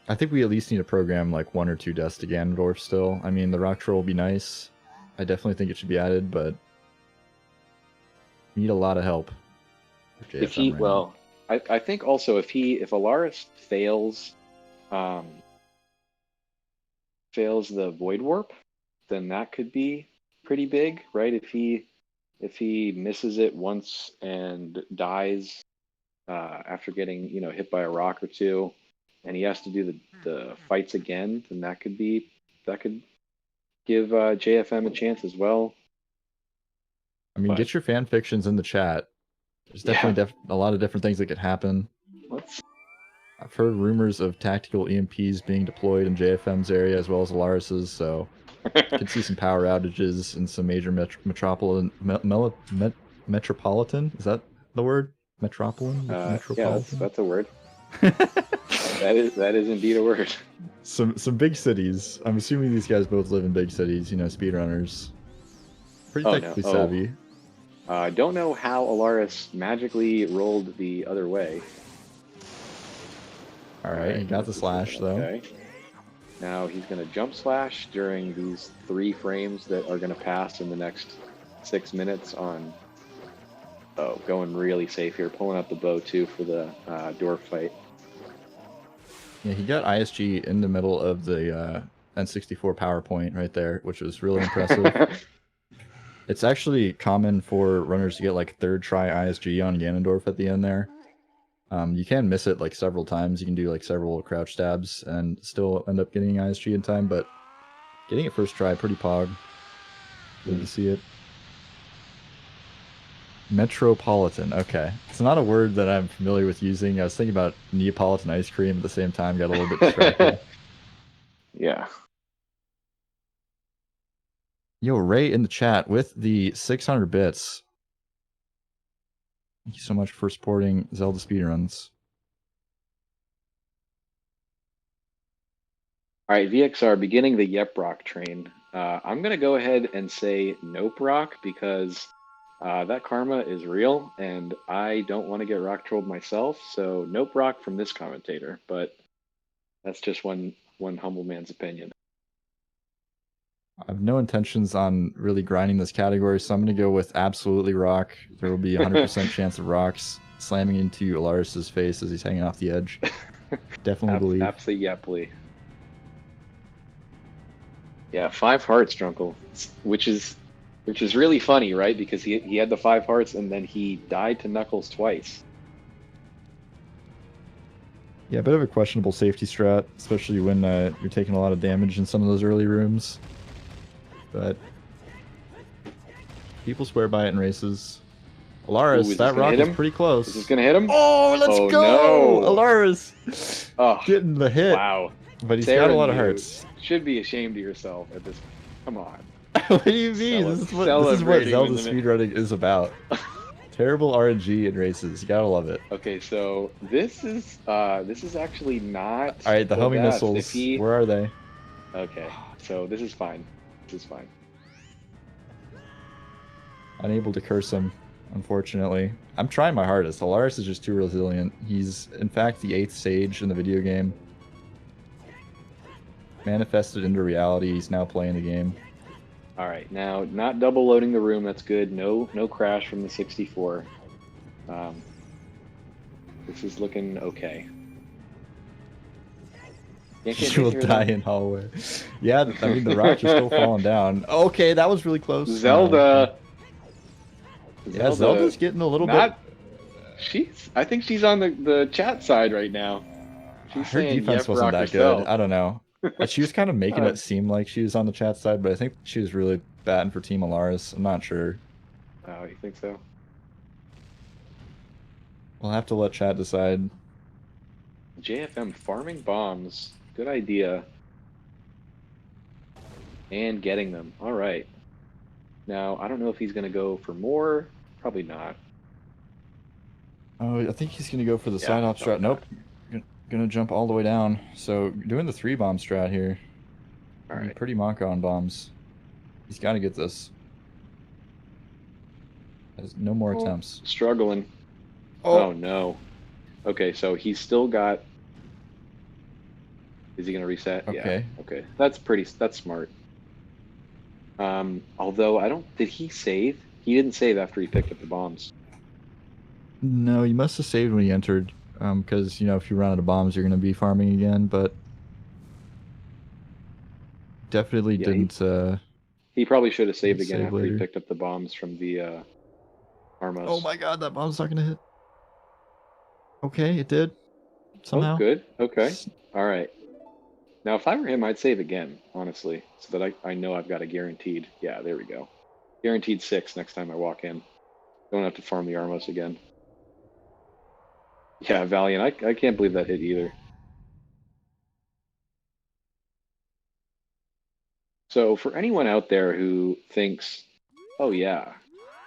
I think we at least need to program like 1 or 2 deaths to Ganondorf still. I mean, the rock troll will be nice. I definitely think it should be added, but we need a lot of help for JFM If he, right now. well, I think also if Alaris fails, fails the Void Warp, then that could be pretty big, right? If he misses it once and dies after getting hit by a rock or two, and he has to do the fights again, then that could give JFM a chance as well. I mean, But get your fan fictions in the chat. There's yeah, definitely a lot of different things that could happen. let's. I've heard rumors of tactical EMPs being deployed in JFM's area as well as Alaris's, so you could see some power outages in some major metropolitan. Metropolitan? Is that the word? Metropolitan? Yeah, Metropolitan? that's a word. That is indeed a word. Some big cities. I'm assuming these guys both live in big cities. You know, speedrunners. Pretty technically savvy. I don't know how Alaris magically rolled the other way. All right, he got the slash though. Okay. Now he's going to jump slash during these 3 frames that are going to pass in the next 6 minutes on. Oh, going really safe here, pulling up the bow too for the door fight. Yeah, he got ISG in the middle of the N64 PowerPoint right there, which was really impressive. It's actually common for runners to get like 3rd try ISG on Ganondorf at the end there. You can miss it like several times. You can do like several crouch stabs and still end up getting ISG in time, but getting it first try, pretty pog. Good to see it. Metropolitan, okay. It's not a word that I'm familiar with using. I was thinking about Neapolitan ice cream at the same time, got a little bit distracted. Yeah. Yo, Ray in the chat with the 600 bits. Thank you so much for supporting Zelda Speedruns. All right, VXR, beginning the Yep Rock train. I'm going to go ahead and say Nope Rock because that karma is real, and I don't want to get rock trolled myself. So Nope Rock from this commentator, but that's just one humble man's opinion. I have no intentions on really grinding this category, so I'm going to go with absolutely rock. There will be a 100% chance of rocks slamming into Alaris's face as he's hanging off the edge. Definitely believe. Absolutely yeply. Yeah, 5 hearts, Drunkle, which is really funny, right? Because he had the 5 hearts and then he died to Knuckles twice. Yeah, a bit of a questionable safety strat, especially when you're taking a lot of damage in some of those early rooms. But people swear by it in races. Alaris, that rock is pretty close. Is this gonna hit him? Oh, let's go! No. Alaris getting the hit. Wow. But he's got a lot of hearts. Should be ashamed of yourself at this. Come on. What do you mean? This is what Zelda speedrunning is about. Terrible RNG in races. You gotta love it. Okay, so this is actually not. All right, the homing missiles. Where are they? Okay, so this is fine. This is fine. Unable to curse him, unfortunately. I'm trying my hardest. Alaris is just too resilient. He's, in fact, the 8th sage in the video game. Manifested into reality. He's now playing the game. All right, now not double loading the room. That's good. No crash from the 64. This is looking okay. You will die in hallway. Yeah, I mean the rocks are still falling down. Okay, that was really close. Zelda. Yeah, Zelda's getting a little bit. I think she's on the chat side right now. She's Her defense wasn't that good. I don't know. She was kind of making it seem like she was on the chat side, but I think she was really batting for Team Alaris. I'm not sure. Oh, you think so? We'll have to let chat decide. JFM farming bombs. Good idea. And getting them. All right. Now, I don't know if he's going to go for more. Probably not. Oh, I think he's going to go for the side hop strat. Nope. Gonna jump all the way down. So doing the 3-bomb strat here. All right. Pretty Monka on bombs. He's got to get this. There's no more attempts. Struggling. Oh no. Okay, so he's still got. Is he going to reset? Okay. Yeah. Okay. That's smart. Although did he save? He didn't save after he picked up the bombs. No, you must have saved when you entered, because you know if you run out of bombs, you're gonna be farming again. But definitely Yeah, didn't. he probably should have saved again Save after he later. picked up the bombs from the Oh Armos. my God, that bomb's not gonna hit. Okay, it did Oh, somehow. good. Okay. All right. Now, if I were him, I'd save again, honestly, so that I know I've got a guaranteed. Yeah, there we go. Guaranteed 6 next time I walk in. Don't have to farm the Armos again. Yeah, Valiant. I can't believe that hit either. So for anyone out there who thinks, oh yeah,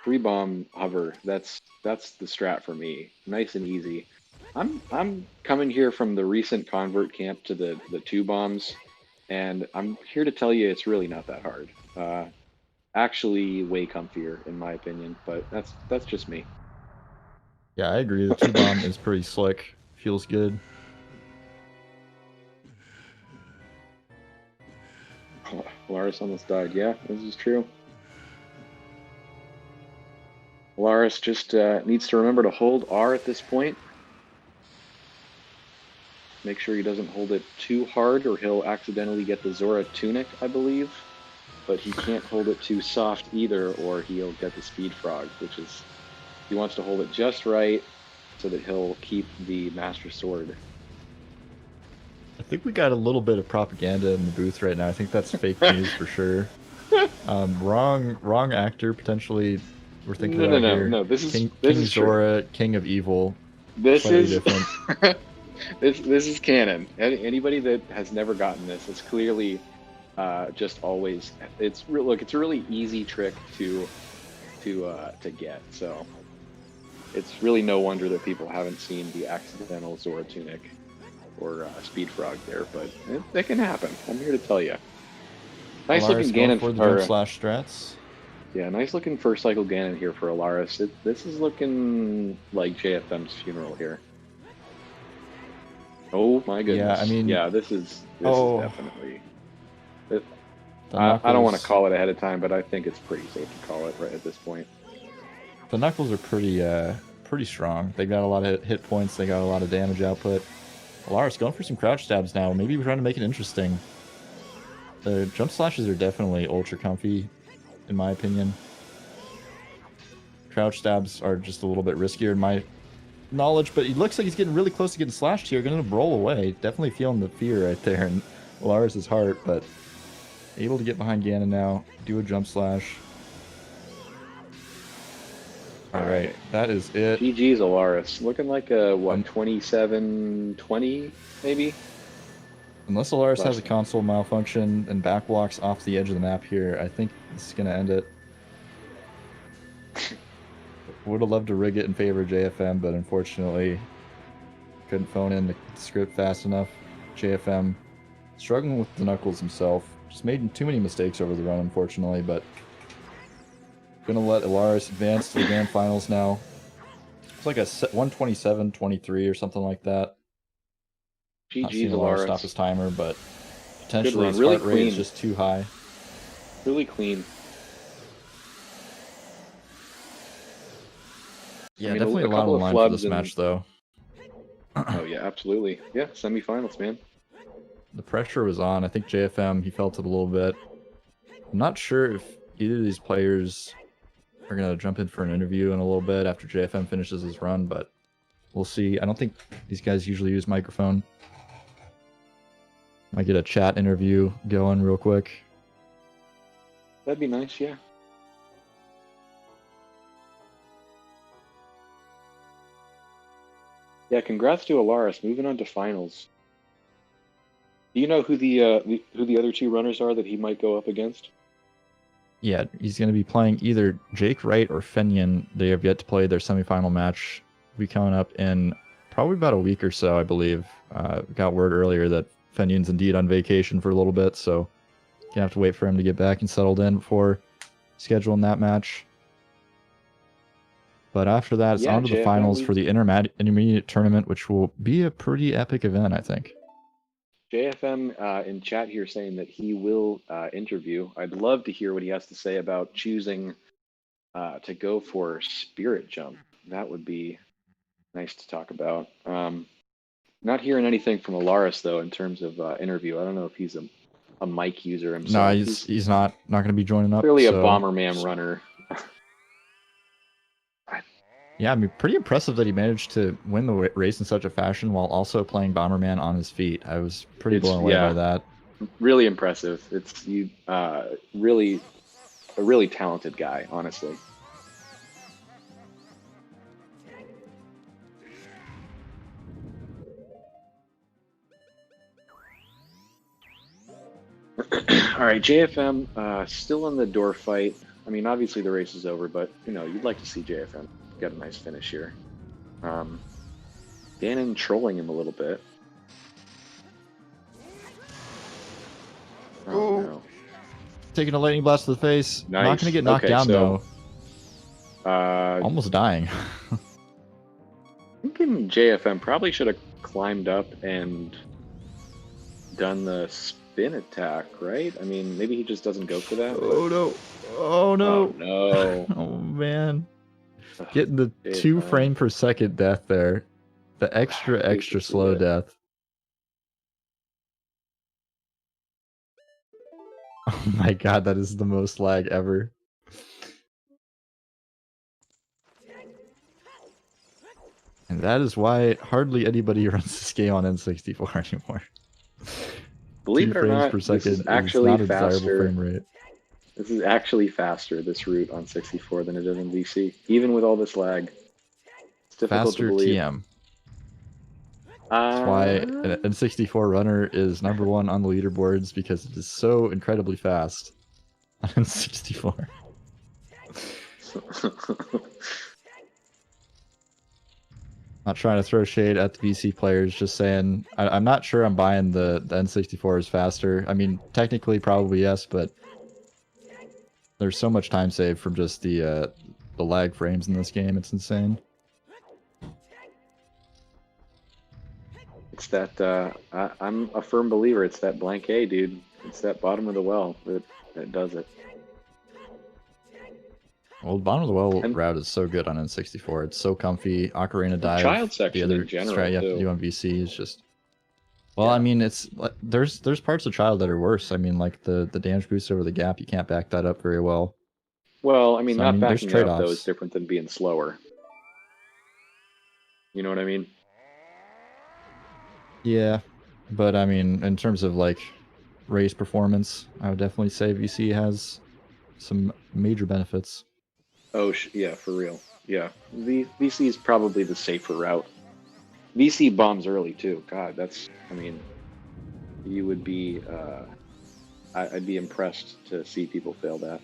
free bomb hover, that's the strat for me. Nice and easy. I'm coming here from the recent convert camp to the two bombs, and I'm here to tell you it's really not that hard. Actually, way comfier in my opinion, but that's just me. Yeah, I agree. The two bomb is pretty slick. Feels good. Oh, Alaris almost died. Yeah, this is true. Alaris just needs to remember to hold R at this point. Make sure he doesn't hold it too hard or he'll accidentally get the Zora Tunic, I believe. But he can't hold it too soft either or he'll get the Speed Frog, which is, he wants to hold it just right so that he'll keep the Master Sword. I think we got a little bit of propaganda in the booth right now. I think that's fake news for sure. Wrong actor potentially. We're thinking about here. No. This King is Zora, King of Evil. This Slightly is different. this is canon. Anybody that has never gotten this, it's clearly just always. Look. It's a really easy trick to get. So it's really no wonder that people haven't seen the accidental Zora Tunic or Speed Frog there, but it can happen. I'm here to tell you. Nice Alaris looking going Ganon for the jump slash strats. yeah, nice looking first cycle Ganon here for Alaris. This is looking like JFM's funeral here. Oh my goodness. Yeah, I mean, yeah, this is definitely. I don't want to call it ahead of time, but I think it's pretty safe to call it right at this point. The Knuckles are pretty strong. They got a lot of hit points. They got a lot of damage output. Alaris going for some crouch stabs now. Maybe we're trying to make it interesting. The jump slashes are definitely ultra comfy, in my opinion. Crouch stabs are just a little bit riskier in my knowledge, but he looks like he's getting really close to getting slashed here. Going to roll away. Definitely feeling the fear right there in Alaris' heart, but able to get behind Ganon now. Do a jump slash. All right, that is it. GG's Alaris. Looking like a, what, 27-20, maybe? Unless Alaris has a console malfunction and backwalks off the edge of the map here, I think this is going to end it. Would have loved to rig it in favor of JFM, but unfortunately couldn't phone in the script fast enough. JFM struggling with the Knuckles himself. Just made too many mistakes over the run, unfortunately, but gonna let Alaris advance to the grand finals now. It's like a 127-23 or something like that. Not seeing Alaris stop his timer, but potentially his heart rate is just too high. Really clean. Yeah, definitely a lot on the line for this match, though. Oh yeah, absolutely. Yeah, semifinals, man. The pressure was on. I think JFM, he felt it a little bit. I'm not sure if either of these players are going to jump in for an interview in a little bit after JFM finishes his run, but we'll see. I don't think these guys usually use microphone. Might get a chat interview going real quick. That'd be nice, yeah. Yeah, congrats to Alaris. Moving on to finals. Do you know who the other two runners are that he might go up against? Yeah, he's going to be playing either Jake Wright or Fenyon. They have yet to play their semifinal match. Will be coming up in probably about a week or so, I believe. Got word earlier that Fenyon's indeed on vacation for a little bit, so gonna have to wait for him to get back and settled in before scheduling that match. But after that, it's on to the finals for the intermediate tournament, which will be a pretty epic event, I think. JFM in chat here saying that he will interview. I'd love to hear what he has to say about choosing to go for Spirit Jump. That would be nice to talk about. Not hearing anything from Alaris though in terms of interview. I don't know if he's a mic user himself. No, he's not going to be joining up. Clearly so. a Bomberman runner. Yeah, I mean, pretty impressive that he managed to win the race in such a fashion while also playing Bomberman on his feet. I was pretty blown away by that. Really impressive. It's really a really talented guy, honestly. All right, JFM still in the door fight. I mean, obviously the race is over, but you know you'd like to see JFM get a nice finish here. Ganon trolling him a little bit. Oh no! Taking a lightning blast to the face. Nice. Not gonna get knocked down though. Almost dying. Thinking JFM probably should have climbed up and done the spin attack, right? I mean, maybe he just doesn't go for that. Oh no! Oh no! Oh no! Oh man! Getting the 2 frame per second death there. The extra slow death. Oh my god, that is the most lag ever. And that is why hardly anybody runs this game on N64 anymore. Believe it or not, per second this is actually not a faster. desirable frame rate. This is actually faster, this route on 64 than it is on VC, even with all this lag. It's difficult faster to believe. TM. That's why an N64 runner is #1 on the leaderboards, because it is so incredibly fast on N64. Not trying to throw shade at the VC players, just saying I'm not sure I'm buying the N64 is faster. I mean, technically probably yes, but there's so much time saved from just the lag frames in this game. It's insane. It's that I'm a firm believer. It's that blank A, dude. It's that bottom of the well that does it. Well, the bottom of the well route is so good on N64. It's so comfy. Ocarina Dive. Child section the other in general, strat you have to do on VC is just. Well, yeah. I mean, it's there's parts of Child that are worse. I mean, like the damage boost over the gap, you can't back that up very well. Well, I mean, so, not backing it up though is different than being slower. You know what I mean? Yeah, but I mean, in terms of like race performance, I would definitely say VC has some major benefits. Oh, yeah, for real. Yeah, VC is probably the safer route. VC bombs early too. God, that's. I mean, you would be. I'd be impressed to see people fail that.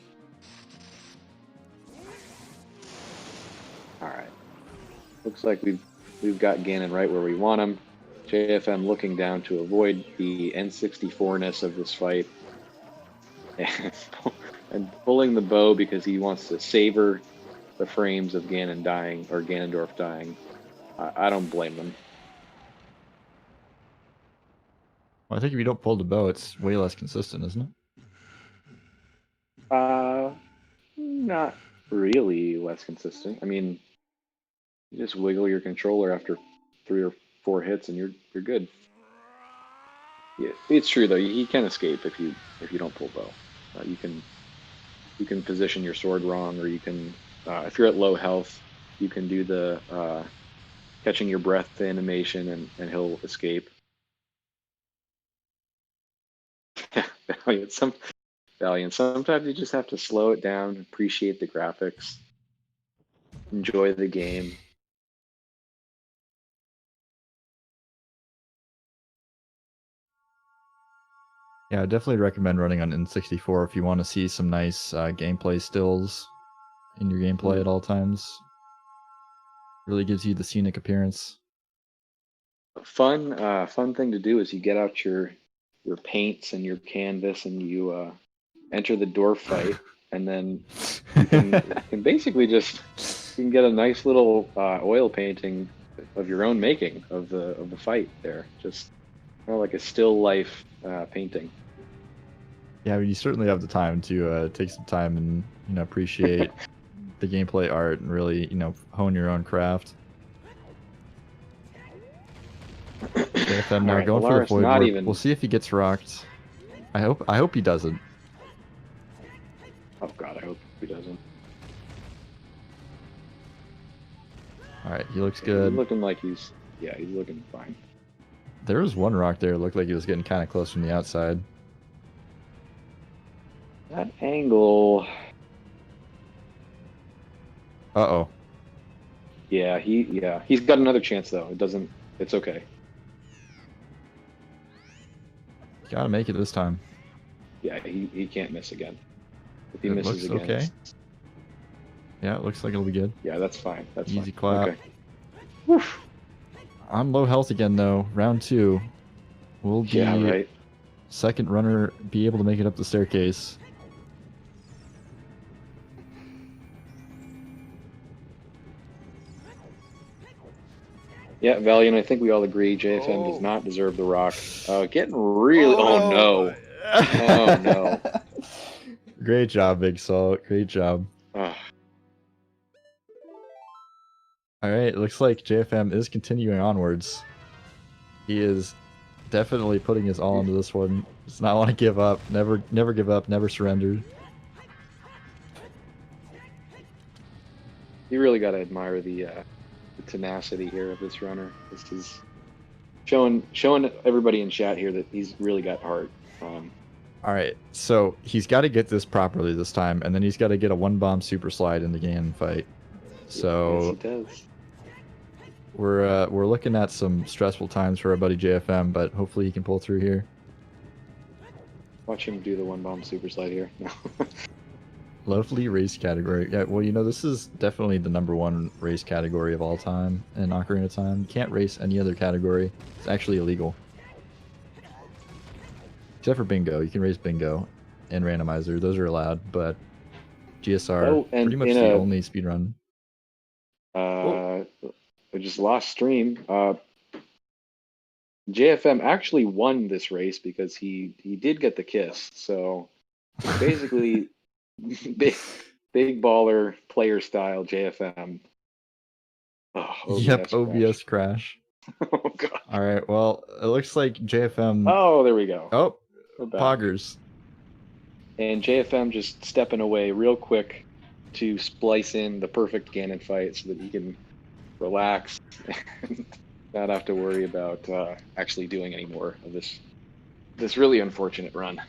All right. Looks like we've got Ganon right where we want him. JFM looking down to avoid the N64-ness of this fight. And pulling the bow because he wants to savor the frames of Ganon dying, or Ganondorf dying. I don't blame them. Well, I think if you don't pull the bow, it's way less consistent, isn't it? Not really less consistent. I mean, you just wiggle your controller after 3 or 4 hits and you're good. Yeah, it's true though. He can escape if you don't pull bow. You can position your sword wrong, or you can if you're at low health, you can do the catching your breath animation and he'll escape. Valiant. Sometimes you just have to slow it down, appreciate the graphics, enjoy the game. Yeah, I definitely recommend running on N64 if you want to see some nice gameplay stills in your gameplay at all times. Really gives you the scenic appearance. Fun thing to do is you get out your paints and your canvas and you enter the door fight, and then you can basically just get a nice little oil painting of your own making of the fight there. Just Or like a still life painting. Yeah, I mean, you certainly have the time to take some time and appreciate the gameplay art and really hone your own craft. JFM now Alright, going for the Alaris void not warp. even... We'll see if he gets rocked. I hope he doesn't. Oh god, I hope he doesn't. All right, he looks He's good. looking like he's... Yeah, he's looking fine. There was one rock there. It looked like he was getting kind of close from the outside. That angle... Uh-oh. Yeah, he's got another chance though. It doesn't... It's okay. Gotta make it this time. Yeah, he can't miss again. If he It misses looks again... okay. Yeah, it looks like it'll be good. Yeah, that's fine. That's Easy fine. clap. Okay. Woof. On low health again, though. Round 2. Will the Yeah, right. second runner be able to make it up the staircase? Yeah, Valiant, I think we all agree JFM does not deserve the rock. Getting really... Oh, no. Oh, no. Great job, Big Salt. Great job. Ugh. All right, looks like JFM is continuing onwards. He is definitely putting his all into this one. Does not want to give up. Never give up. Never surrender. You really got to admire the tenacity here of this runner. This is showing everybody in chat here that he's really got heart. All right, so he's got to get this properly this time, and then he's got to get a one-bomb super slide in the Ganon fight. So yes, he does. We're looking at some stressful times for our buddy JFM, but hopefully he can pull through here. Watch him do the one bomb super slide here. Lovely race category. Yeah, well, this is definitely the #1 race category of all time in Ocarina of Time. You can't race any other category. It's actually illegal. Except for bingo. You can race bingo and randomizer. Those are allowed, but GSR, pretty much the only speedrun. I just lost stream. JFM actually won this race because he did get the kiss. So basically, big baller player style JFM. Oh, OBS OBS crash. Oh god. All right. Well, it looks like JFM. Oh, there we go. Oh, poggers. And JFM just stepping away real quick to splice in the perfect Ganon fight so that he can relax and not have to worry about actually doing any more of this really unfortunate run.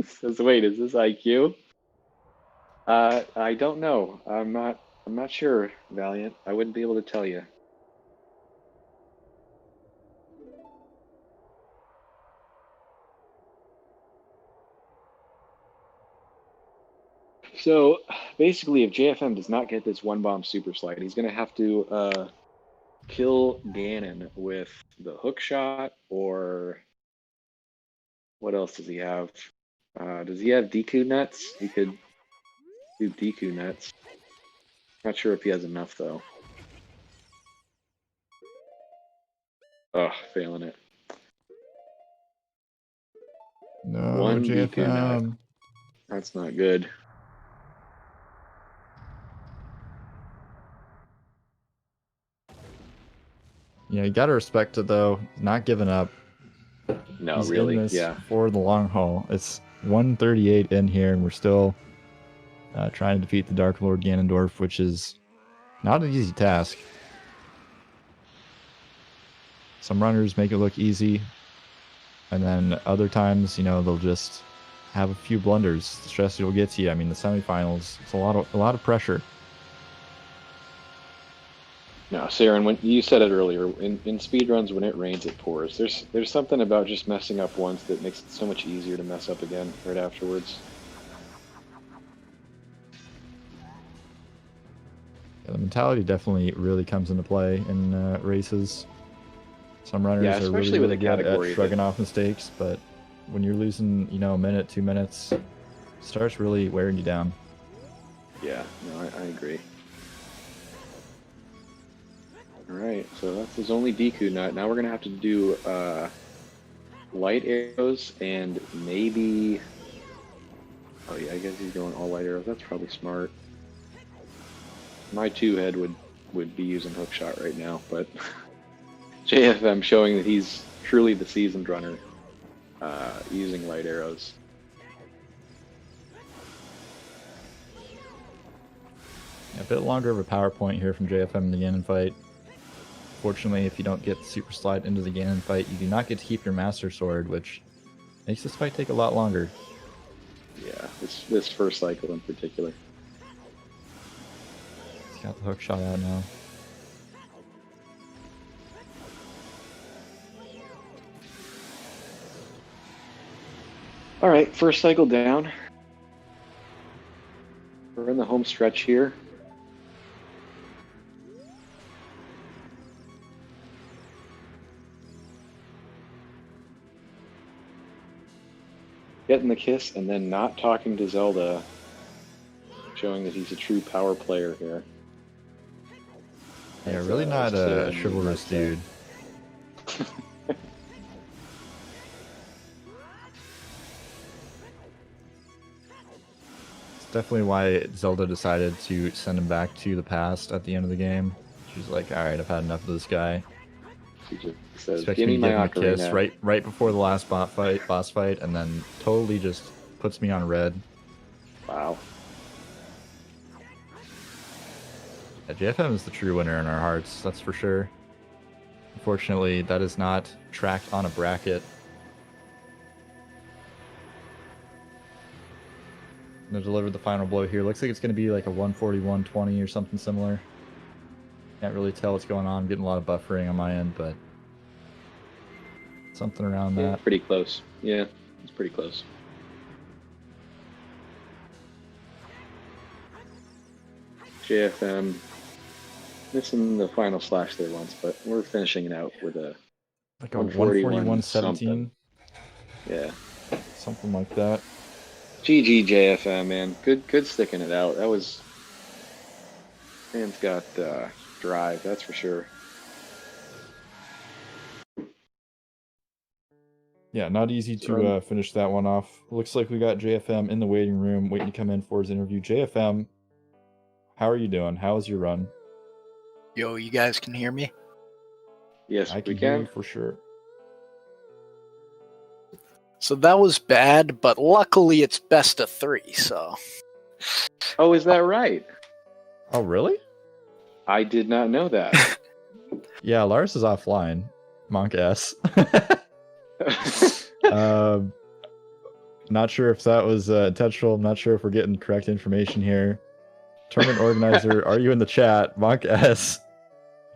Says, wait, is this IQ? I don't know. I'm not sure, Valiant. I wouldn't be able to tell you. So basically, if JFM does not get this one bomb super slide, he's going to have to kill Ganon with the hook shot, or what else does he have? Does he have Deku nuts? He could do Deku nuts. Not sure if he has enough though. Oh, failing it. No, one JFM. Deku nut. That's not good. Yeah, you gotta respect it though. Not giving up. No, He's really. in this Yeah. for the long haul. It's 138 in here, and we're still trying to defeat the Dark Lord Ganondorf, which is not an easy task. Some runners make it look easy, and then other times, they'll just have a few blunders. The stress will get to you. I mean, the semifinals, it's a lot of pressure. No, Saren, when you said it earlier, in speedruns, when it rains, it pours. There's something about just messing up once that makes it so much easier to mess up again right afterwards. Yeah, the mentality definitely really comes into play in races. Some runners are really good at shrugging off mistakes, but when you're losing, a minute, 2 minutes, starts really wearing you down. Yeah, no, I agree. Alright, so that's his only Deku nut. Now we're going to have to do light arrows and maybe... Oh yeah, I guess he's going all light arrows. That's probably smart. My 2-head would be using hookshot right now, but JFM showing that he's truly the seasoned runner using light arrows. A bit longer of a power point here from JFM in the Ganon fight. Fortunately, if you don't get Super Slide into the Ganon fight, you do not get to keep your Master Sword, which makes this fight take a lot longer. Yeah, this first cycle in particular. He's got the hook shot out now. Alright, first cycle down. We're in the home stretch here. Getting the kiss and then not talking to Zelda, showing that he's a true power player here. Yeah, really not a chivalrous dude. Definitely why Zelda decided to send him back to the past at the end of the game. She's like, alright, I've had enough of this guy. She just says, Expects give me to my give him a kiss ocarina. right before the last boss fight, and then totally just puts me on red. Wow. Yeah, JFM is the true winner in our hearts, that's for sure. Unfortunately, that is not tracked on a bracket. Gonna deliver the final blow here. Looks like it's gonna be like a 140-120 or something similar. Can't really tell what's going on. I'm getting a lot of buffering on my end, but something around Yeah, that. pretty close. Yeah, it's pretty close. JFM missing the final slash there once, but we're finishing it out with a Like a 141 141-17. Yeah. Something like that. GG JFM, man. Good sticking it out. That was... Man's got drive, that's for sure. Yeah, not easy to finish that one off. Looks like we got JFM in the waiting room waiting to come in for his interview. JFM, how are you doing? How was your run? Yo, you guys can hear me? Yes, I we hear you can. for sure. So that was bad, but luckily it's best of 3, so... Oh, is that right? Oh, really? I did not know that. Yeah, Alaris is offline. Monk S. Not sure if that was intentional. I'm not sure if we're getting correct information here. Tournament organizer, are you in the chat? Monk S.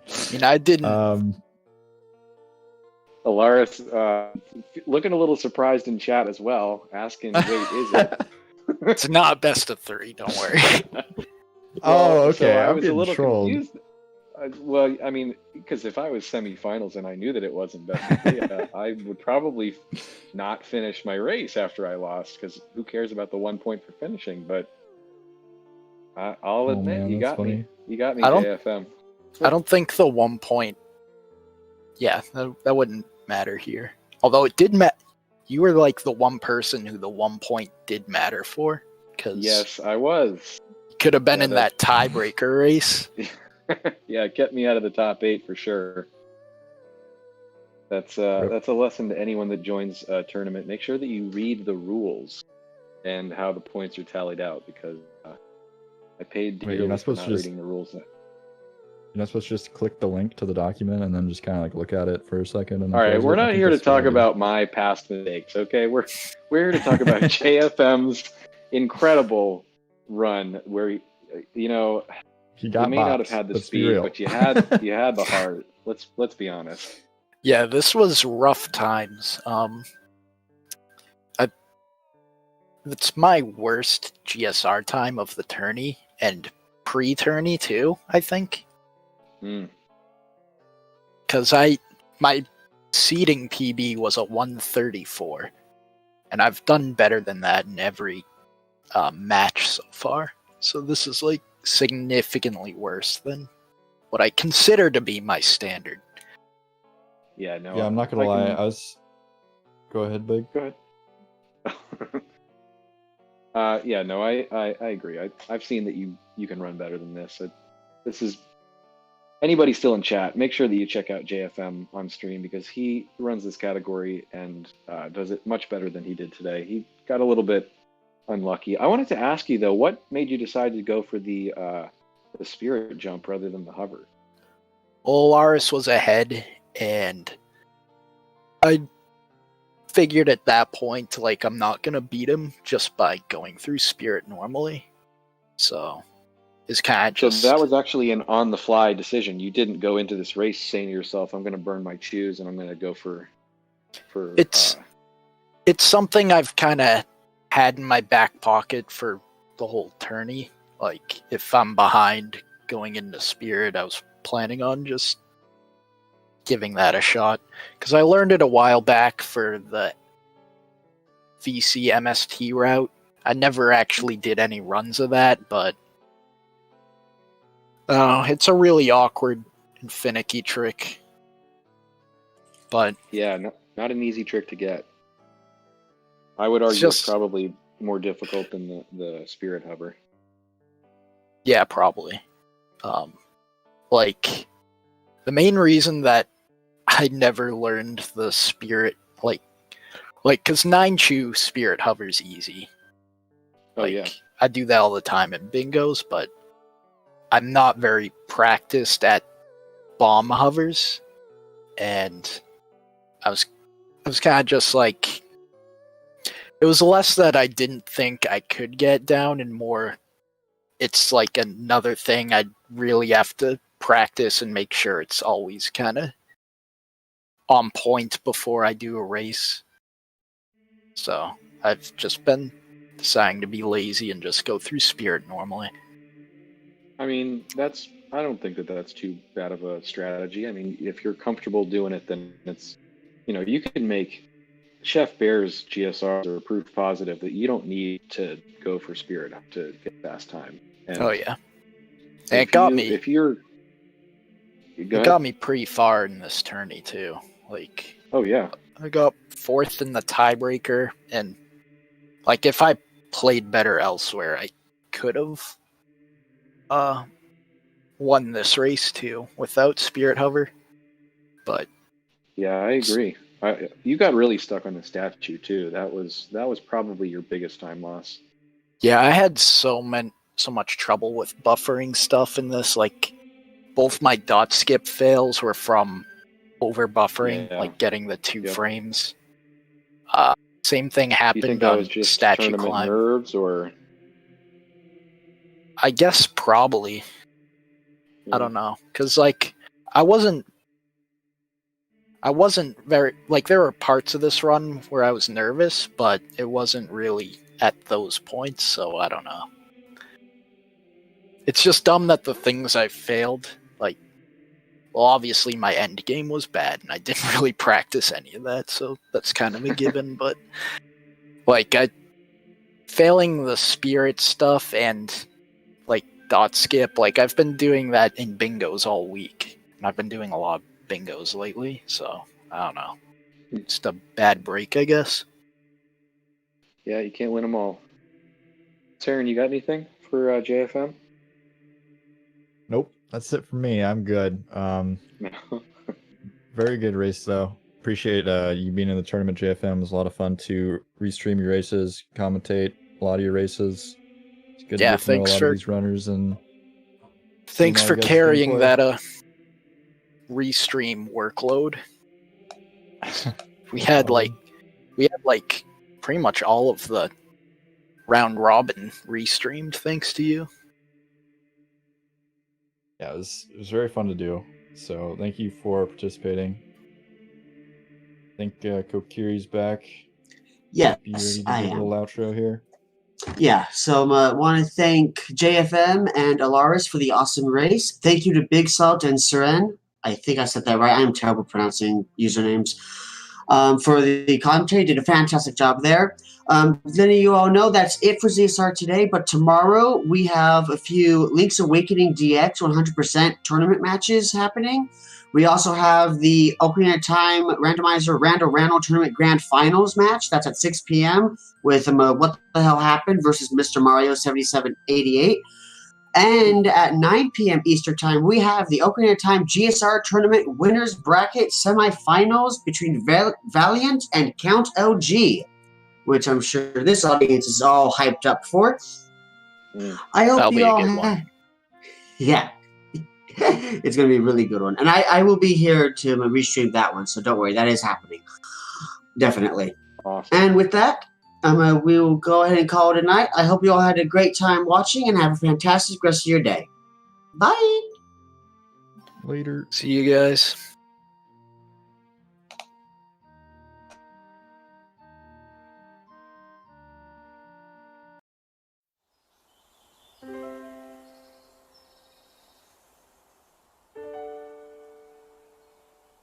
I mean, I didn't... Alaris, looking a little surprised in chat as well, asking, wait, is it? It's not best of 3, don't worry. Oh, okay. So I I'm was a getting little trolled. confused. Well, I mean, because if I was semifinals and I knew that it wasn't best of 3, I would probably not finish my race after I lost, because who cares about the 1 point for finishing? But I'll admit, man, you that's got funny. me. You got me, I don't- JFM. I don't think the 1 point... Yeah, that wouldn't matter here. Although it did matter. You were like the one person who the 1 point did matter for. Because Yes, I was. you could have been Yeah, in that tiebreaker race. Yeah, it kept me out of the top 8 for sure. That's a lesson to anyone that joins a tournament. Make sure that you read the rules and how the points are tallied out, because I paid Wait, you're dearly not for supposed not to just- reading the rules. You're not supposed to just click the link to the document and then just kind of like look at it for a second. And All right, close we're it? I not think here to that's what I talk do. about my past mistakes, okay? We're here to talk about JFM's incredible run, where He you got may not have boxed. had the Let's be speed, real. but you had the heart. Let's be honest. Yeah, this was rough times. It's my worst GSR time of the tourney, and pre-tourney too, I think. Mm. Because my seeding PB was a 134, and I've done better than that in every match so far. So this is like significantly worse than what I consider to be my standard. Yeah, no. Yeah, I'm not gonna lie. Go ahead, Big. Go ahead. Yeah, no, I agree. I've seen that you can run better than this. This is anybody still in chat. Make sure that you check out JFM on stream because he runs this category and does it much better than he did today. He got a little bit unlucky. I wanted to ask you though, what made you decide to go for the spirit jump rather than the hover? Well, Alaris was ahead, and I figured at that point, like, I'm not gonna beat him just by going through spirit normally. So it's kind of just. So that was actually an on-the-fly decision. You didn't go into this race saying to yourself, "I'm going to burn my shoes and I'm going to go for." It's something I've kind of had in my back pocket for the whole tourney. Like, if I'm behind going into spirit, I was planning on just giving that a shot because I learned it a while back for the VC MST route. I never actually did any runs of that, but it's a really awkward and finicky trick. But yeah, not an easy trick to get. I would argue it's probably more difficult than the spirit hover. Yeah, probably. Like, the main reason that I never learned the spirit, like, because 9-chew spirit hover's easy. Oh, yeah. I do that all the time in bingos, but I'm not very practiced at bomb hovers, and I was kind of just like, it was less that I didn't think I could get down, and more, it's like another thing I'd really have to practice and make sure it's always kind of on point before I do a race. So I've just been deciding to be lazy and just go through spirit normally. I mean, I don't think that that's too bad of a strategy. I mean, if you're comfortable doing it, then it's, you can make Chef Bear's GSRs are proof positive that you don't need to go for spirit to get fast time. And oh yeah, and it got me. It got me pretty far in this tourney too. Like, oh yeah, I got 4th in the tiebreaker, and like if I played better elsewhere, I could have won this race too without spirit hover. But yeah, I agree. You got really stuck on the statue too. That was probably your biggest time loss. Yeah, I had so much trouble with buffering stuff in this. Like, both my dot skip fails were from over buffering, like getting the 2 frames. Same thing happened you think that on was just statue tournament climb. nerves, or I guess probably. I don't know, because like I wasn't very, like, there were parts of this run where I was nervous, but it wasn't really at those points, so I don't know. It's just dumb that the things I failed, like, well, obviously my end game was bad, and I didn't really practice any of that, so that's kind of a given, but like, failing the spirit stuff and like dot skip, like, I've been doing that in bingos all week, and I've been doing a lot of bingos lately, so I don't know. Just a bad break, I guess. Yeah, you can't win them all. Taryn, you got anything for JFM? Nope, that's it for me. I'm good. Very good race though. Appreciate you being in the tournament, JFM. It was a lot of fun to restream your races, commentate a lot of your races. It's good to get to know a lot of these runners, and thanks for carrying that restream workload. We had like pretty much all of the round robin restreamed thanks to you. Yeah, it was very fun to do. So thank you for participating. I think Kokiri's back. Yeah, you ready to do a little outro here? Yeah, so I want to thank JFM and Alaris for the awesome race. Thank you to Big Salt and Seren. I think I said that right. I'm terrible pronouncing usernames. for the commentary. Did a fantastic job there. Then you all know that's it for ZSR today, but tomorrow we have a few Link's Awakening DX 100% tournament matches happening. We also have the Opening of Time Randomizer Randall Tournament Grand Finals match. That's at 6 p.m. with What the Hell Happened versus Mr. Mario 7788. And at 9 p.m. Eastern Time, we have the Opening of Time GSR Tournament Winners Bracket Semifinals between Valiant and Count LG, which I'm sure this audience is all hyped up for. I hope That'll you be a all good one. Yeah. It's going to be a really good one. And I will be here to restream that one, so don't worry. That is happening. Definitely. Awesome. And with that, we will go ahead and call it a night. I hope you all had a great time watching and have a fantastic rest of your day. Bye. Later. See you guys.